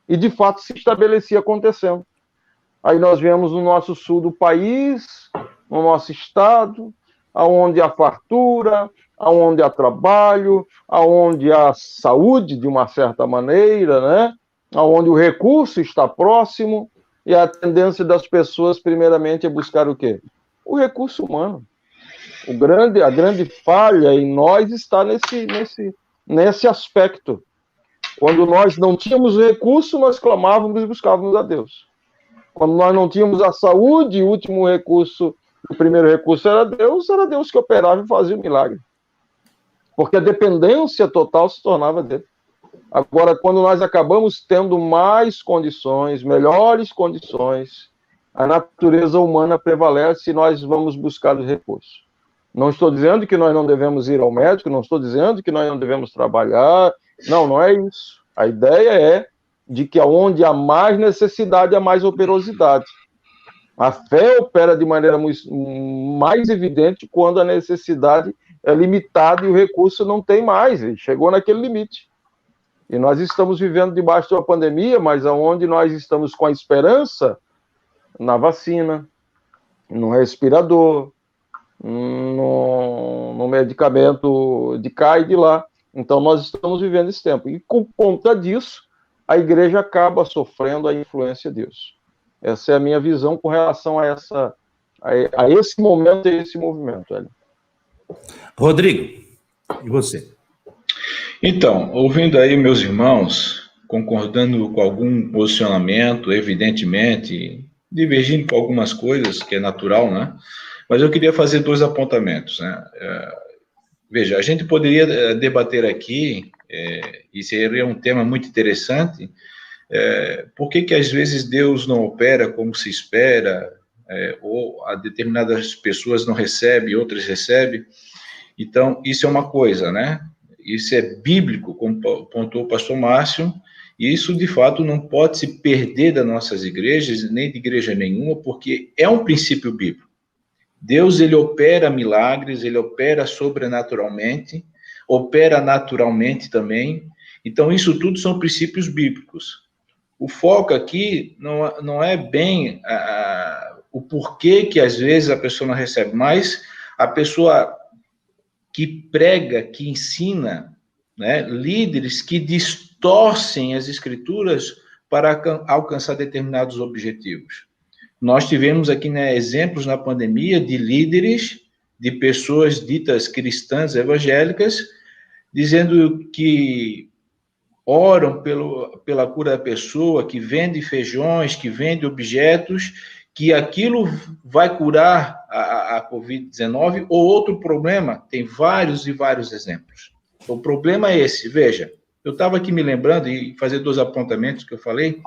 E, de fato, se estabelecia acontecendo. Aí nós viemos no nosso sul do país, no nosso estado, onde há fartura, onde há trabalho, onde há saúde, de uma certa maneira, né? Onde o recurso está próximo, e a tendência das pessoas, primeiramente, é buscar o quê? O recurso humano. A grande falha em nós está nesse aspecto. Quando nós não tínhamos recurso, nós clamávamos e buscávamos a Deus. Quando nós não tínhamos a saúde, o último recurso, o primeiro recurso era Deus que operava e fazia o milagre. Porque a dependência total se tornava dele. Agora, quando nós acabamos tendo mais condições, melhores condições, a natureza humana prevalece e nós vamos buscar os recursos. Não estou dizendo que nós não devemos ir ao médico, não estou dizendo que nós não devemos trabalhar, não é isso. A ideia é de que onde há mais necessidade, há mais operosidade. A fé opera de maneira mais evidente quando a necessidade é limitada e o recurso não tem mais, ele chegou naquele limite. E nós estamos vivendo debaixo de uma pandemia, mas onde nós estamos com a esperança na vacina, no respirador, no medicamento de cá e de lá. Então, nós estamos vivendo esse tempo. E, por conta disso, a igreja acaba sofrendo a influência de Deus. Essa é a minha visão com relação a esse momento e esse movimento. Hélio. Rodrigo, e você? Então, ouvindo aí meus irmãos, concordando com algum posicionamento, evidentemente, divergindo com algumas coisas, que é natural, né? Mas eu queria fazer 2 apontamentos, né? Veja, a gente poderia debater aqui, e seria um tema muito interessante, por que às vezes Deus não opera como se espera, ou a determinadas pessoas não recebem, outras recebem. Então, isso é uma coisa, né? Isso é bíblico, como pontuou o pastor Márcio, e isso, de fato, não pode se perder das nossas igrejas, nem de igreja nenhuma, porque é um princípio bíblico. Deus, ele opera milagres, ele opera sobrenaturalmente, opera naturalmente também. Então, isso tudo são princípios bíblicos. O foco aqui não é bem o porquê que, às vezes, a pessoa não recebe, mas a pessoa que prega, que ensina, né, líderes que distorcem as escrituras para alcançar determinados objetivos. Nós tivemos aqui, né, exemplos na pandemia de líderes, de pessoas ditas cristãs evangélicas, dizendo que oram pela cura da pessoa, que vende feijões, que vende objetos, que aquilo vai curar a Covid-19 ou outro problema. Tem vários e vários exemplos. O problema é esse. Veja, eu estava aqui me lembrando, e fazer 2 apontamentos que eu falei.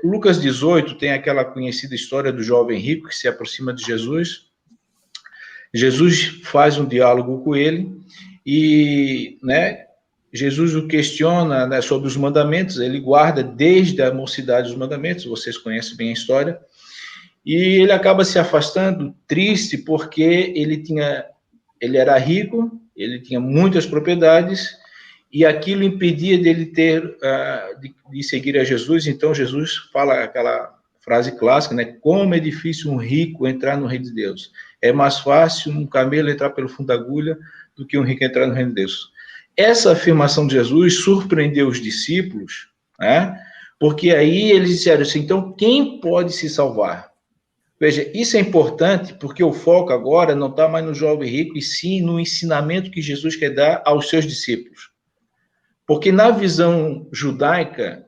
Lucas 18 tem aquela conhecida história do jovem rico que se aproxima de Jesus. Jesus faz um diálogo com ele e, né, Jesus o questiona, né, sobre os mandamentos. Ele guarda desde a mocidade os mandamentos, vocês conhecem bem a história, e ele acaba se afastando, triste, porque ele era rico, ele tinha muitas propriedades, e aquilo impedia dele de seguir a Jesus. Então Jesus fala aquela frase clássica, né? Como é difícil um rico entrar no reino de Deus. É mais fácil um camelo entrar pelo fundo da agulha do que um rico entrar no reino de Deus. Essa afirmação de Jesus surpreendeu os discípulos, né? Porque aí eles disseram assim, então quem pode se salvar? Veja, isso é importante porque o foco agora não está mais no jovem rico, e sim no ensinamento que Jesus quer dar aos seus discípulos. Porque na visão judaica,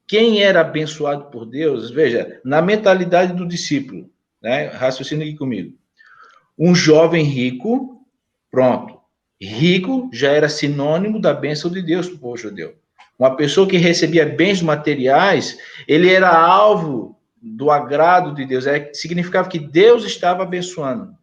quem era abençoado por Deus, veja, na mentalidade do discípulo, né? Raciocina aqui comigo. Um jovem rico, pronto. Rico já era sinônimo da bênção de Deus para o povo judeu. Uma pessoa que recebia bens materiais, ele era alvo do agrado de Deus. Significava que Deus estava abençoando.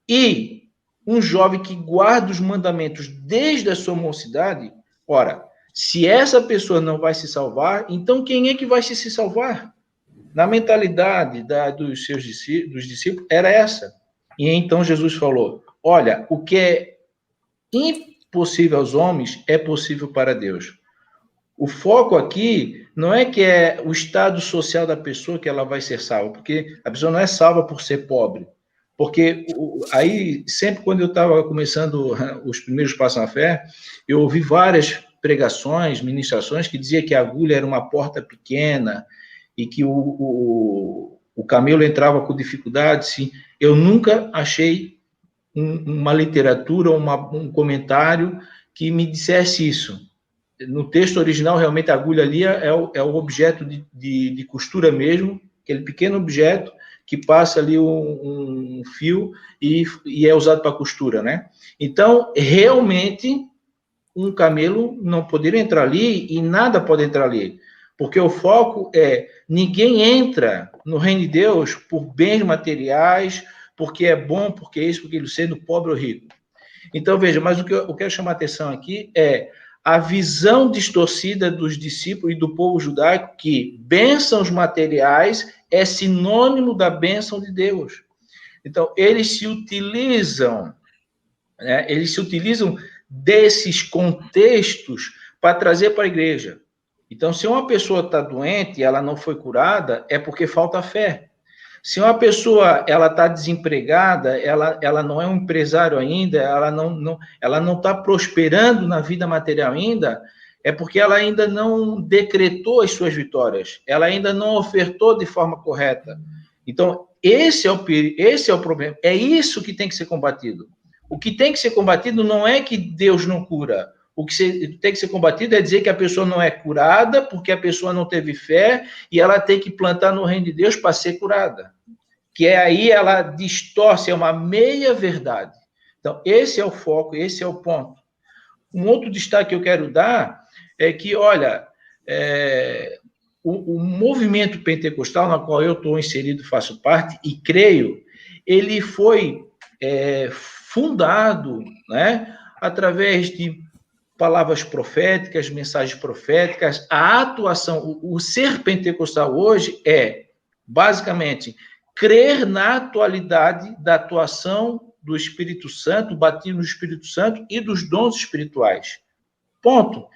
E um jovem que guarda os mandamentos desde a sua mocidade, ora, se essa pessoa não vai se salvar, então quem é que vai se salvar? Na mentalidade dos discípulos era essa. E então Jesus falou, olha, o que é impossível aos homens é possível para Deus. O foco aqui não é que é o estado social da pessoa que ela vai ser salva, porque a pessoa não é salva por ser pobre. Porque aí, sempre quando eu estava começando os primeiros passos na fé, eu ouvi várias pregações, ministrações, que dizia que a agulha era uma porta pequena e que o camelo entrava com dificuldade. Sim. Eu nunca achei uma literatura, um comentário que me dissesse isso. No texto original, realmente, a agulha ali é o objeto de costura mesmo, aquele pequeno objeto que passa ali um fio e é usado para costura, né? Então, realmente, um camelo não poderia entrar ali e nada pode entrar ali. Porque o foco é, ninguém entra no reino de Deus por bens materiais, porque é bom, porque é isso, porque ele sendo pobre ou rico. Então, veja, mas o que eu quero chamar a atenção aqui é a visão distorcida dos discípulos e do povo judaico que bênçãos materiais é sinônimo da bênção de Deus. Então, eles se utilizam desses contextos para trazer para a igreja. Então, se uma pessoa está doente e ela não foi curada, é porque falta fé. Se uma pessoa ela está desempregada, ela não é um empresário ainda, ela não está prosperando na vida material ainda, é porque ela ainda não decretou as suas vitórias, ela ainda não ofertou de forma correta. Então, esse é o problema, é isso que tem que ser combatido. O que tem que ser combatido não é que Deus não cura. O que tem que ser combatido é dizer que a pessoa não é curada porque a pessoa não teve fé e ela tem que plantar no reino de Deus para ser curada. Que aí ela distorce, é uma meia-verdade. Então, esse é o foco, esse é o ponto. Um outro destaque que eu quero dar é que, olha, o movimento pentecostal, na qual eu estou inserido, faço parte, e creio, ele foi fundado, né, através de palavras proféticas, mensagens proféticas, a atuação, o ser pentecostal hoje é, basicamente, crer na atualidade da atuação do Espírito Santo, o batismo do Espírito Santo e dos dons espirituais. Ponto.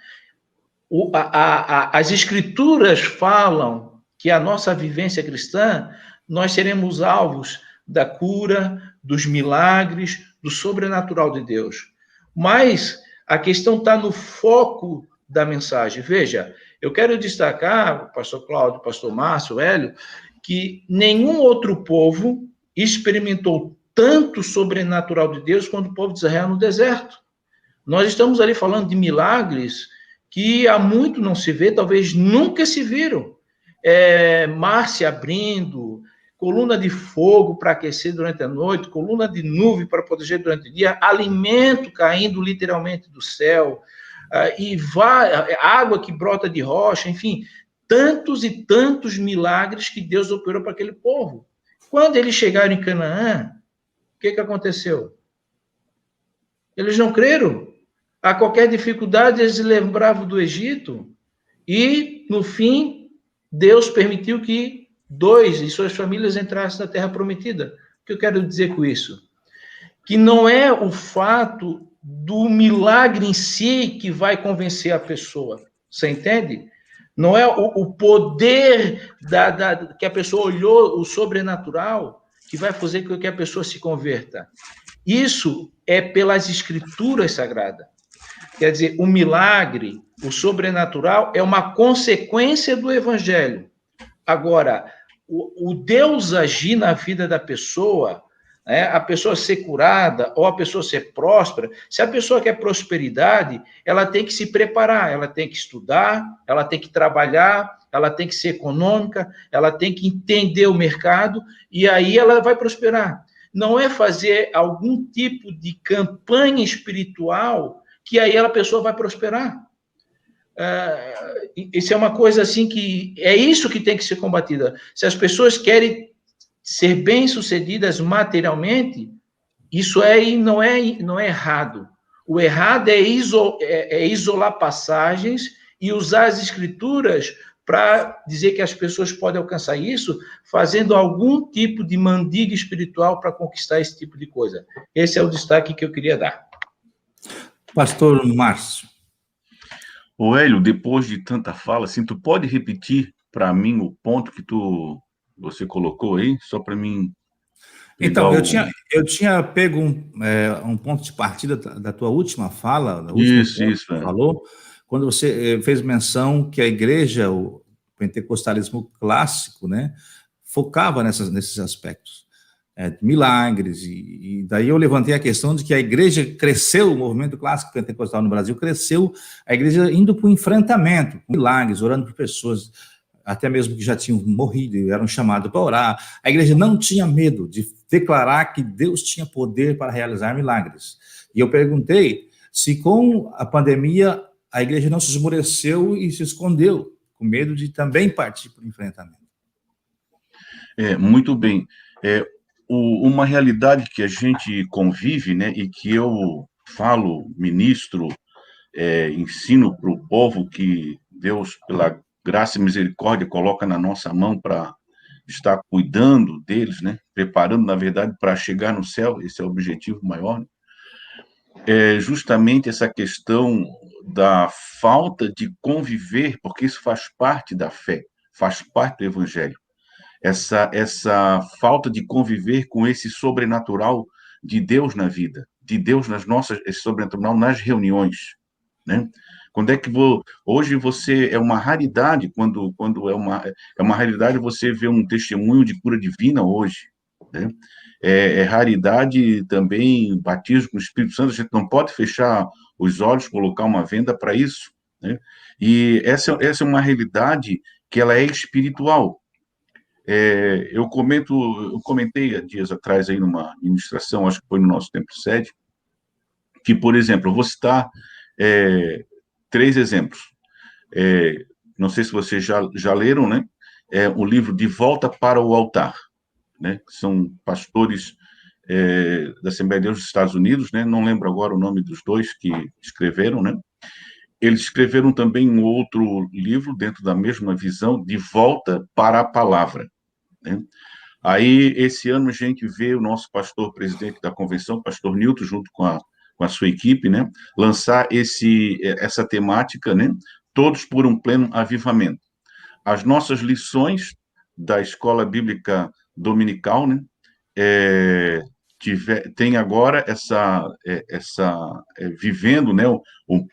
As Escrituras falam que a nossa vivência cristã, nós seremos alvos da cura, dos milagres, do sobrenatural de Deus. Mas a questão está no foco da mensagem. Veja, eu quero destacar, pastor Cláudio, pastor Márcio, Hélio, que nenhum outro povo experimentou tanto sobrenatural de Deus quanto o povo de Israel no deserto. Nós estamos ali falando de milagres que há muito não se vê, talvez nunca se viram. Mar se abrindo, coluna de fogo para aquecer durante a noite, coluna de nuvem para proteger durante o dia, alimento caindo literalmente do céu, água que brota de rocha, enfim, tantos e tantos milagres que Deus operou para aquele povo. Quando eles chegaram em Canaã, o que aconteceu? Eles não creram. A qualquer dificuldade, eles lembravam do Egito e, no fim, Deus permitiu que 2 e suas famílias entrassem na Terra Prometida. O que eu quero dizer com isso? Que não é o fato do milagre em si que vai convencer a pessoa. Você entende? Não é o poder que a pessoa olhou, o sobrenatural, que vai fazer com que a pessoa se converta. Isso é pelas Escrituras Sagradas. Quer dizer, o milagre, o sobrenatural, é uma consequência do Evangelho. Agora, o Deus agir na vida da pessoa, né, a pessoa ser curada ou a pessoa ser próspera, se a pessoa quer prosperidade, ela tem que se preparar, ela tem que estudar, ela tem que trabalhar, ela tem que ser econômica, ela tem que entender o mercado, e aí ela vai prosperar. Não é fazer algum tipo de campanha espiritual que aí a pessoa vai prosperar. Isso é uma coisa assim que é isso que tem que ser combatida. Se as pessoas querem ser bem-sucedidas materialmente, isso não é errado. O errado é isolar passagens e usar as Escrituras para dizer que as pessoas podem alcançar isso fazendo algum tipo de mandiga espiritual para conquistar esse tipo de coisa. Esse é o destaque que eu queria dar. Pastor Márcio. Ô, Hélio, depois de tanta fala, assim, tu pode repetir para mim o ponto que você colocou aí, só para mim... Então, eu tinha pego um ponto de partida da tua última fala, isso, que falou, quando você fez menção que a igreja, o pentecostalismo clássico, né, focava nesses aspectos, milagres, e daí eu levantei a questão de que a igreja cresceu, o movimento clássico pentecostal no Brasil cresceu, a igreja indo para o enfrentamento, com milagres, orando por pessoas, até mesmo que já tinham morrido e eram chamados para orar. A igreja não tinha medo de declarar que Deus tinha poder para realizar milagres. E eu perguntei se com a pandemia a igreja não se esmoreceu e se escondeu, com medo de também partir para o enfrentamento. Muito bem. Uma realidade que a gente convive, né, e que eu falo, ministro, ensino para o povo que Deus, pela graça e misericórdia, coloca na nossa mão para estar cuidando deles, né, preparando, na verdade, para chegar no céu, esse é o objetivo maior, né? É justamente essa questão da falta de conviver, porque isso faz parte da fé, faz parte do evangelho. Essa falta de conviver com esse sobrenatural de Deus na vida, de Deus nas nossas, esse sobrenatural nas reuniões, né? Quando é que hoje você é uma raridade quando é uma raridade você ver um testemunho de cura divina hoje, né? É raridade também batismo com o Espírito Santo. A gente não pode fechar os olhos, colocar uma venda para isso, né? E essa é uma realidade que ela é espiritual. Eu comentei há dias atrás aí numa ministração, acho que foi no nosso Templo Sede, que, por exemplo, eu vou citar 3 exemplos. Não sei se vocês já leram, né? O livro De Volta para o Altar, né? São pastores da Assembleia de Deus dos Estados Unidos, né? Não lembro agora o nome dos 2 que escreveram, né? Eles escreveram também um outro livro dentro da mesma visão, De Volta para a Palavra, né? Aí, esse ano, a gente vê o nosso pastor presidente da convenção, pastor Newton, junto com a sua equipe, né, lançar essa temática, né, Todos por um Pleno Avivamento. As nossas lições da Escola Bíblica Dominical, né, tem agora vivendo, né, o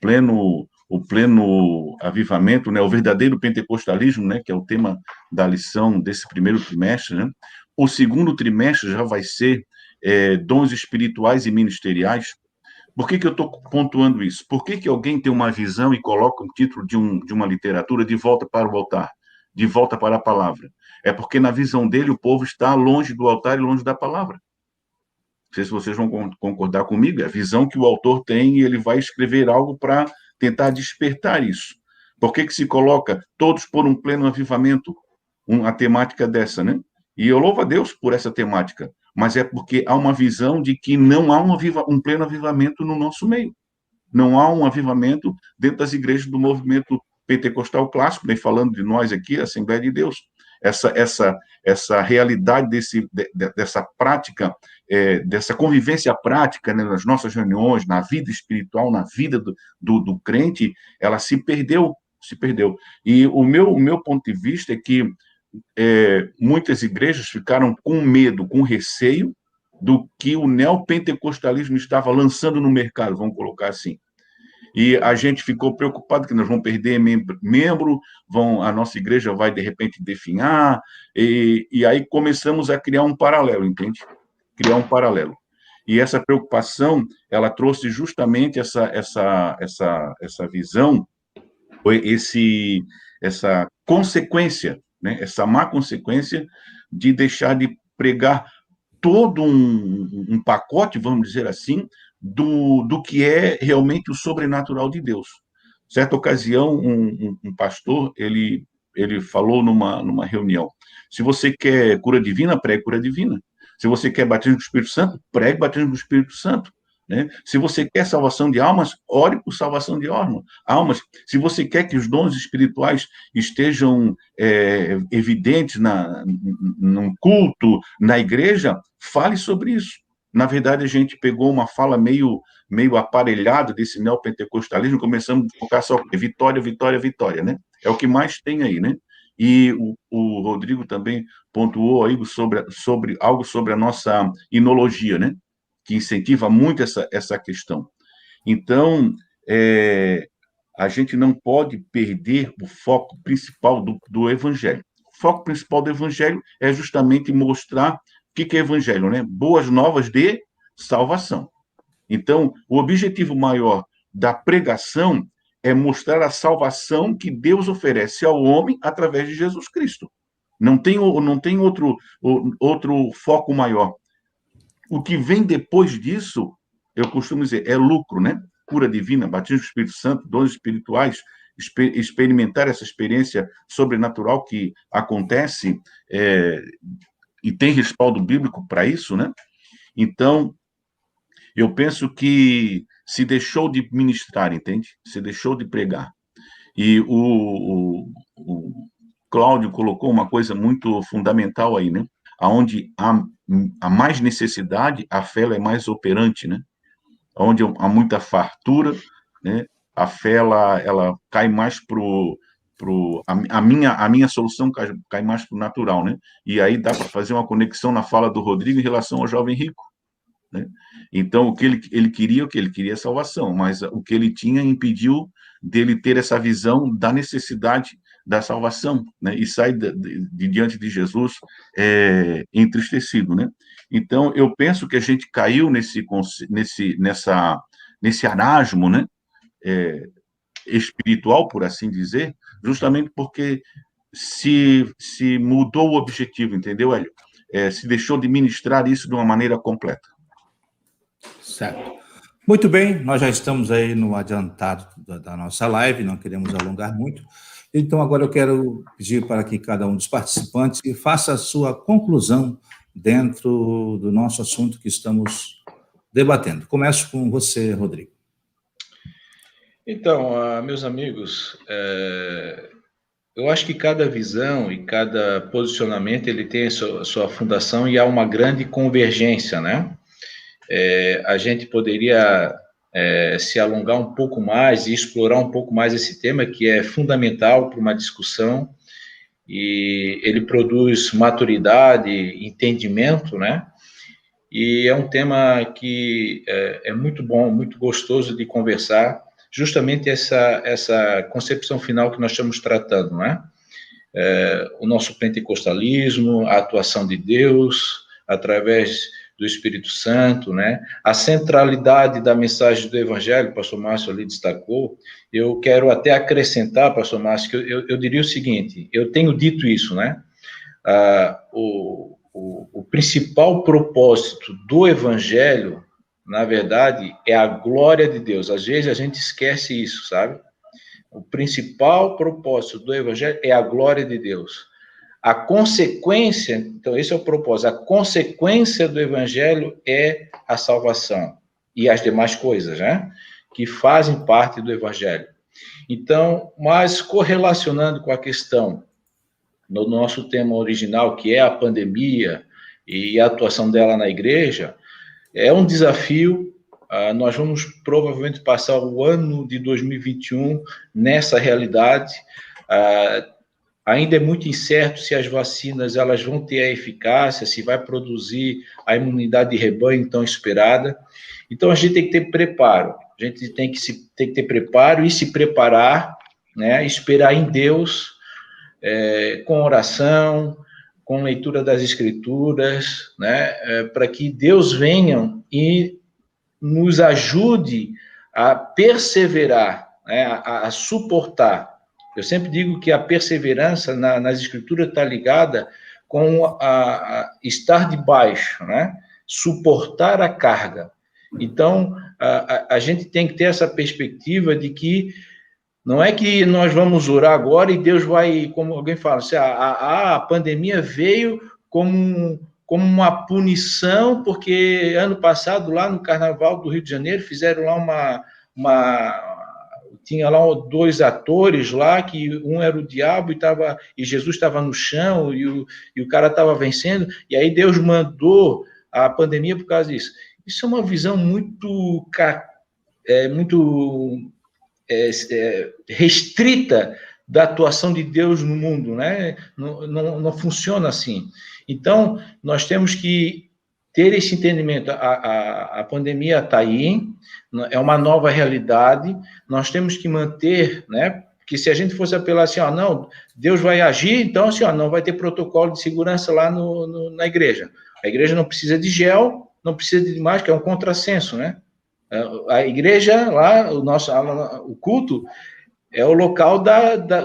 pleno avivamento, né, o verdadeiro pentecostalismo, né, que é o tema da lição desse primeiro trimestre, né? O segundo trimestre já vai ser dons espirituais e ministeriais. Por que eu estou pontuando isso? Por que alguém tem uma visão e coloca um título de uma literatura De Volta para o Altar, De Volta para a Palavra? É porque na visão dele o povo está longe do altar e longe da palavra. Não sei se vocês vão concordar comigo, é a visão que o autor tem e ele vai escrever algo para tentar despertar isso. Por que se coloca Todos por um Pleno Avivamento, a temática dessa, né? E eu louvo a Deus por essa temática, mas é porque há uma visão de que não há um pleno avivamento no nosso meio. Não há um avivamento dentro das igrejas do movimento pentecostal clássico, nem falando de nós aqui, a Assembleia de Deus. Essa realidade dessa prática, dessa convivência prática, né, nas nossas reuniões, na vida espiritual, na vida do crente, ela se perdeu. E o meu ponto de vista é que muitas igrejas ficaram com medo, com receio do que o neopentecostalismo estava lançando no mercado, vamos colocar assim. E a gente ficou preocupado que nós vamos perder membro, a nossa igreja vai, de repente, definhar, e aí começamos a criar um paralelo, entende? Criar um paralelo. E essa preocupação, ela trouxe justamente essa visão, essa consequência, né? Essa má consequência de deixar de pregar todo um pacote, vamos dizer assim, do que é realmente o sobrenatural de Deus. Certa ocasião, um pastor, ele falou numa reunião, se você quer cura divina, pregue cura divina. Se você quer batismo do Espírito Santo, pregue batismo do Espírito Santo. Né? Se você quer salvação de almas, ore por salvação de almas. Se você quer que os dons espirituais estejam evidentes num culto, na igreja, fale sobre isso. Na verdade, a gente pegou uma fala meio aparelhada desse neopentecostalismo, começamos a focar só vitória, vitória, vitória, né? É o que mais tem aí, né? E o Rodrigo também pontuou aí sobre algo sobre a nossa inologia, né? Que incentiva muito essa questão. Então, a gente não pode perder o foco principal do Evangelho. O foco principal do Evangelho é justamente mostrar o que é Evangelho, né? Boas novas de salvação. Então, o objetivo maior da pregação é mostrar a salvação que Deus oferece ao homem através de Jesus Cristo. Não tem outro foco maior. O que vem depois disso, eu costumo dizer, é lucro, né? cura divina, batismo do Espírito Santo, dons espirituais, experimentar essa experiência sobrenatural que acontece e tem respaldo bíblico para isso, né? Então, eu penso que se deixou de ministrar, entende? Se deixou de pregar. E o Cláudio colocou uma coisa muito fundamental aí, né? Onde há mais necessidade, a fé é mais operante, né? Onde há muita fartura, né? A fé ela cai mais a minha solução cai mais para o natural, né? E aí dá para fazer uma conexão na fala do Rodrigo em relação ao jovem rico, né? Então, o que ele queria, salvação, mas o que ele tinha impediu dele ter essa visão da necessidade da salvação, né? E sai de diante de Jesus entristecido, né? Então, eu penso que a gente caiu nesse arasmo, né? Espiritual, por assim dizer, justamente porque se mudou o objetivo, entendeu, Hélio? Se deixou de ministrar isso de uma maneira completa. Certo. Muito bem, nós já estamos aí no adiantado da nossa live, não queremos alongar muito. Então, agora eu quero pedir para que cada um dos participantes faça a sua conclusão dentro do nosso assunto que estamos debatendo. Começo com você, Rodrigo. Então, meus amigos, eu acho que cada visão e cada posicionamento ele tem a sua fundação e há uma grande convergência, né? A gente poderia se alongar um pouco mais e explorar um pouco mais esse tema, que é fundamental para uma discussão, e ele produz maturidade, entendimento, né? E é um tema que é muito bom, muito gostoso de conversar, justamente essa concepção final que nós estamos tratando, né? O nosso pentecostalismo, a atuação de Deus, através do Espírito Santo, né? A centralidade da mensagem do Evangelho, o pastor Márcio ali destacou. Eu quero até acrescentar, pastor Márcio, que eu diria o seguinte, eu tenho dito isso, né? O principal propósito do Evangelho, na verdade, é a glória de Deus. Às vezes a gente esquece isso, sabe? O principal propósito do Evangelho é a glória de Deus. A consequência, então esse é o propósito, a consequência do Evangelho é a salvação e as demais coisas, né? Que fazem parte do Evangelho. Então, mas correlacionando com a questão no nosso tema original, que é a pandemia e a atuação dela na igreja, é um desafio. Nós vamos provavelmente passar o ano de 2021 nessa realidade. Ainda é muito incerto se as vacinas elas vão ter a eficácia, se vai produzir a imunidade de rebanho tão esperada. Então, a gente tem que ter preparo. A gente tem que ter preparo e se preparar, né? Esperar em Deus, com oração, com leitura das Escrituras, né? Para que Deus venha e nos ajude a perseverar, né? a suportar. Eu sempre digo que a perseverança nas Escrituras está ligada com a estar debaixo, né? Suportar a carga. Então, a gente tem que ter essa perspectiva de que não é que nós vamos orar agora e Deus vai, como alguém fala, assim, a pandemia veio como uma punição, porque ano passado, lá no Carnaval do Rio de Janeiro, fizeram lá tinha lá 2 atores lá, que um era o diabo e Jesus estava no chão e o cara estava vencendo, e aí Deus mandou a pandemia por causa disso. Isso é uma visão muito restrita da atuação de Deus no mundo, né? Não funciona assim. Então, nós temos que ter esse entendimento. A pandemia está aí, é uma nova realidade, nós temos que manter, né? Porque se a gente fosse apelar assim, não, Deus vai agir, então assim, não vai ter protocolo de segurança lá na igreja. A igreja não precisa de gel, não precisa de mais, que é um contrassenso, né? A igreja, lá, o culto, é o local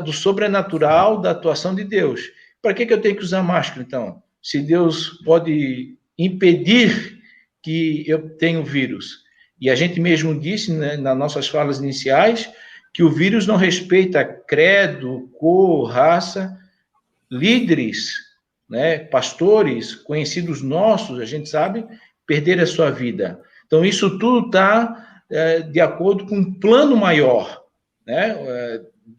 do sobrenatural, da atuação de Deus. Para que eu tenho que usar máscara, então? Se Deus pode impedir que eu tenha o vírus. E a gente mesmo disse, né, nas nossas falas iniciais, que o vírus não respeita credo, cor, raça, líderes, né, pastores, conhecidos nossos, a gente sabe, perder a sua vida. Então, isso tudo está de acordo com um plano maior, né?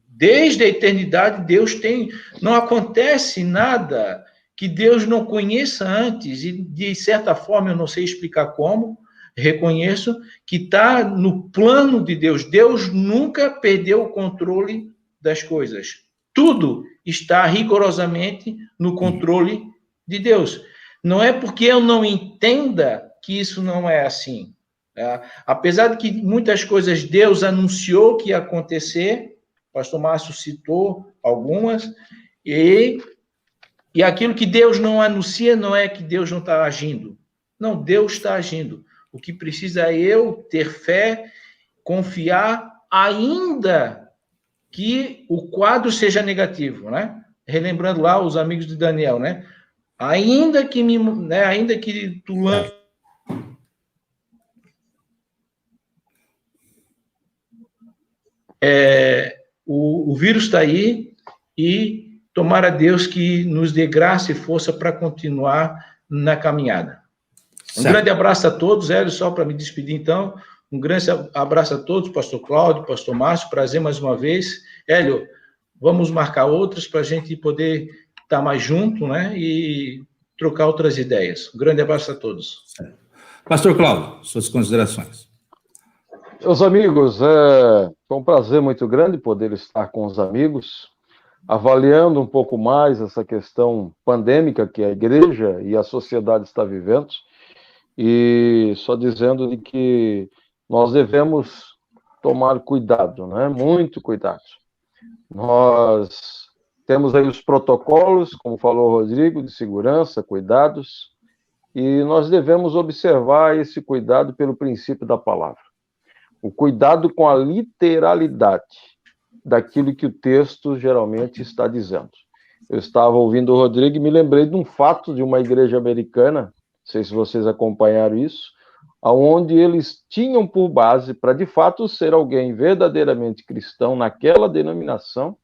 Desde a eternidade, Deus tem... Não acontece nada que Deus não conheça antes, e de certa forma, eu não sei explicar como, reconheço que está no plano de Deus. Deus nunca perdeu o controle das coisas. Tudo está rigorosamente no controle de Deus. Não é porque eu não entenda que isso não é assim. Apesar de que muitas coisas Deus anunciou que ia acontecer, o pastor Márcio citou algumas, e aquilo que Deus não anuncia não é que Deus não está agindo. Não, Deus está agindo. O que precisa é eu ter fé, confiar, ainda que o quadro seja negativo, né? Relembrando lá os amigos de Daniel, né? Ainda que tu lance... O vírus está aí e tomara Deus que nos dê graça e força para continuar na caminhada. Um grande abraço a todos, Hélio, só para me despedir, então. Um grande abraço a todos, pastor Cláudio, pastor Márcio, prazer mais uma vez. Hélio, vamos marcar outras para a gente poder estar mais junto, né, e trocar outras ideias. Um grande abraço a todos. Pastor Cláudio, suas considerações. Meus amigos, foi um prazer muito grande poder estar com os amigos, avaliando um pouco mais essa questão pandêmica que a igreja e a sociedade está vivendo, e só dizendo de que nós devemos tomar cuidado, né? Muito cuidado. Nós temos aí os protocolos, como falou o Rodrigo, de segurança, cuidados, e nós devemos observar esse cuidado pelo princípio da palavra. O cuidado com a literalidade daquilo que o texto geralmente está dizendo. Eu estava ouvindo o Rodrigo e me lembrei de um fato de uma igreja americana, não sei se vocês acompanharam isso, onde eles tinham por base, para de fato ser alguém verdadeiramente cristão naquela denominação,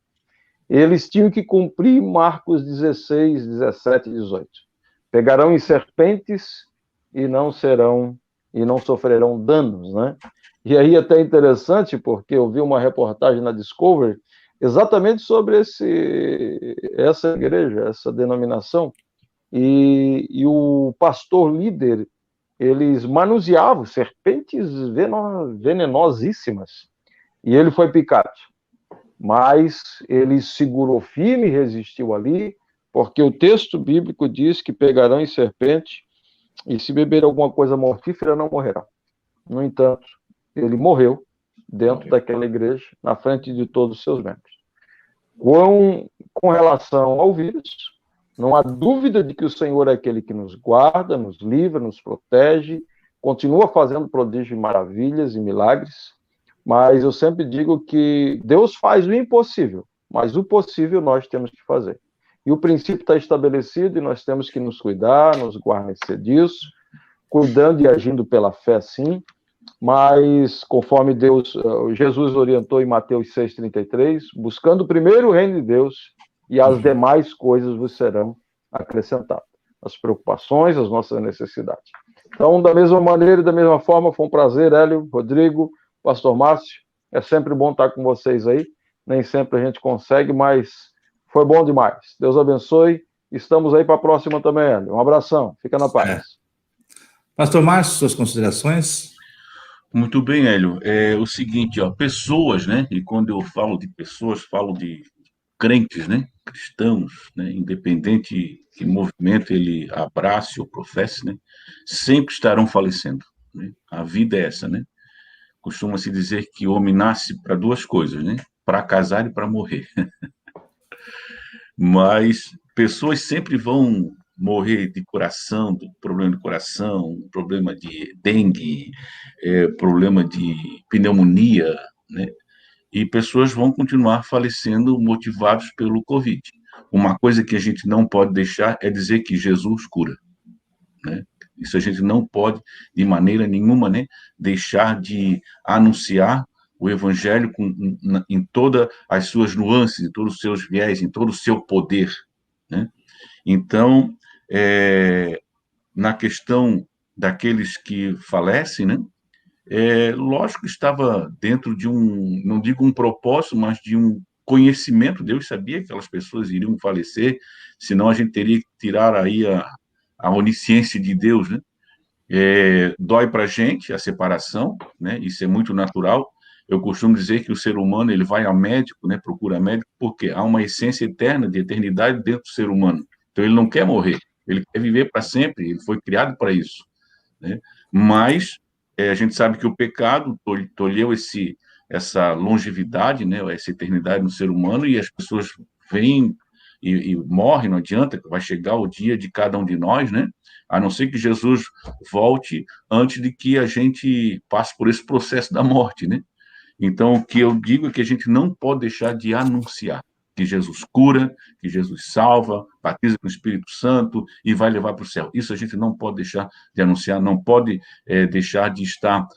eles tinham que cumprir Marcos 16, 17 e 18. Pegarão em serpentes e não sofrerão danos, né? E aí até interessante, porque eu vi uma reportagem na Discovery exatamente sobre essa igreja, essa denominação, e o pastor líder, eles manuseavam serpentes venenosíssimas, e ele foi picado. Mas ele segurou firme, resistiu ali, porque o texto bíblico diz que pegarão em serpente, e se beber alguma coisa mortífera, não morrerão. No entanto, ele morreu dentro daquela igreja, na frente de todos os seus membros. Com relação ao vírus, não há dúvida de que o Senhor é aquele que nos guarda, nos livra, nos protege, continua fazendo prodígios e maravilhas e milagres, mas eu sempre digo que Deus faz o impossível, mas o possível nós temos que fazer. E o princípio está estabelecido e nós temos que nos cuidar, nos guarnecer disso, cuidando e agindo pela fé, sim, mas conforme Jesus orientou em Mateus 6,33, buscando primeiro o reino de Deus e as demais coisas vos serão acrescentadas. As preocupações, as nossas necessidades. Então, da mesma maneira e da mesma forma, foi um prazer, Hélio, Rodrigo, pastor Márcio, é sempre bom estar com vocês aí, nem sempre a gente consegue, mas foi bom demais. Deus abençoe, estamos aí para a próxima também, Hélio. Um abração, fica na paz. Pastor Márcio, suas considerações? Muito bem, Hélio. É o seguinte, ó, pessoas, né? E quando eu falo de pessoas, falo de crentes, né? Cristãos, né? Independente que movimento ele abrace ou professe, né? Sempre estarão falecendo. Né? A vida é essa, né? Costuma-se dizer que o homem nasce para duas coisas, né? Para casar e para morrer. Mas pessoas sempre vão morrer de coração, do problema de coração, problema de dengue, problema de pneumonia, né? E pessoas vão continuar falecendo motivados pelo Covid. Uma coisa que a gente não pode deixar é dizer que Jesus cura, né? Isso a gente não pode, de maneira nenhuma, né, deixar de anunciar o evangelho em todas as suas nuances, em todos os seus viés, em todo o seu poder, né? Então, na questão daqueles que falecem, né, lógico que estava dentro de não digo um propósito, mas de um conhecimento. Deus sabia que aquelas pessoas iriam falecer, senão a gente teria que tirar aí a onisciência de Deus, né? Dói para a gente a separação, né? Isso é muito natural. Eu costumo dizer que o ser humano ele vai ao médico, né? Procura médico, porque há uma essência eterna de eternidade dentro do ser humano. Então ele não quer morrer, ele quer viver para sempre. Ele foi criado para isso, né? Mas a gente sabe que o pecado tolheu essa longevidade, né? Essa eternidade no ser humano, e as pessoas vêm e morrem. Não adianta, vai chegar o dia de cada um de nós, né? A não ser que Jesus volte antes de que a gente passe por esse processo da morte, né? Então, o que eu digo é que a gente não pode deixar de anunciar que Jesus cura, que Jesus salva, batiza com o Espírito Santo e vai levar para o céu. Isso a gente não pode deixar de anunciar, não pode deixar de estar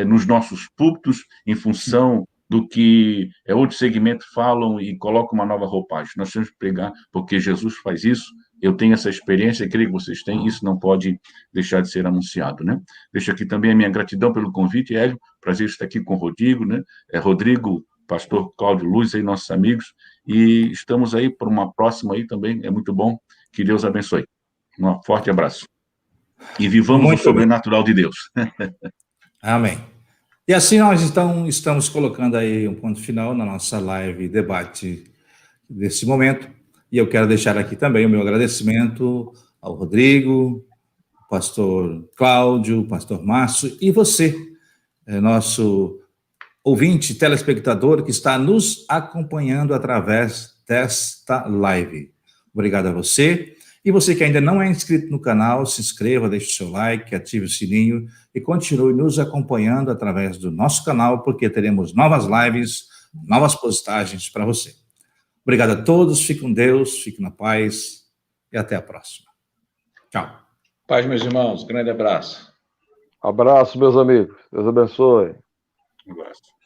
nos nossos púlpitos em função do que outros segmentos falam e colocam uma nova roupagem. Nós temos que pregar porque Jesus faz isso. Eu tenho essa experiência, creio que vocês têm, isso não pode deixar de ser anunciado, né? Deixo aqui também a minha gratidão pelo convite, Hélio, prazer estar aqui com o Rodrigo, né? Rodrigo, pastor Cláudio Luz, aí, nossos amigos, e estamos aí para uma próxima aí também, é muito bom, que Deus abençoe. Um forte abraço. E vivamos Muito o sobrenatural de Deus. Amém. E assim nós, então, estamos colocando aí um ponto final na nossa live debate desse momento. E eu quero deixar aqui também o meu agradecimento ao Rodrigo, pastor Cláudio, pastor Márcio e você, nosso ouvinte, telespectador que está nos acompanhando através desta live. Obrigado a você. E você que ainda não é inscrito no canal, se inscreva, deixe o seu like, ative o sininho e continue nos acompanhando através do nosso canal, porque teremos novas lives, novas postagens para você. Obrigado a todos, fiquem com Deus, fiquem na paz e até a próxima. Tchau. Paz, meus irmãos, grande abraço. Abraço, meus amigos. Deus abençoe. Um abraço.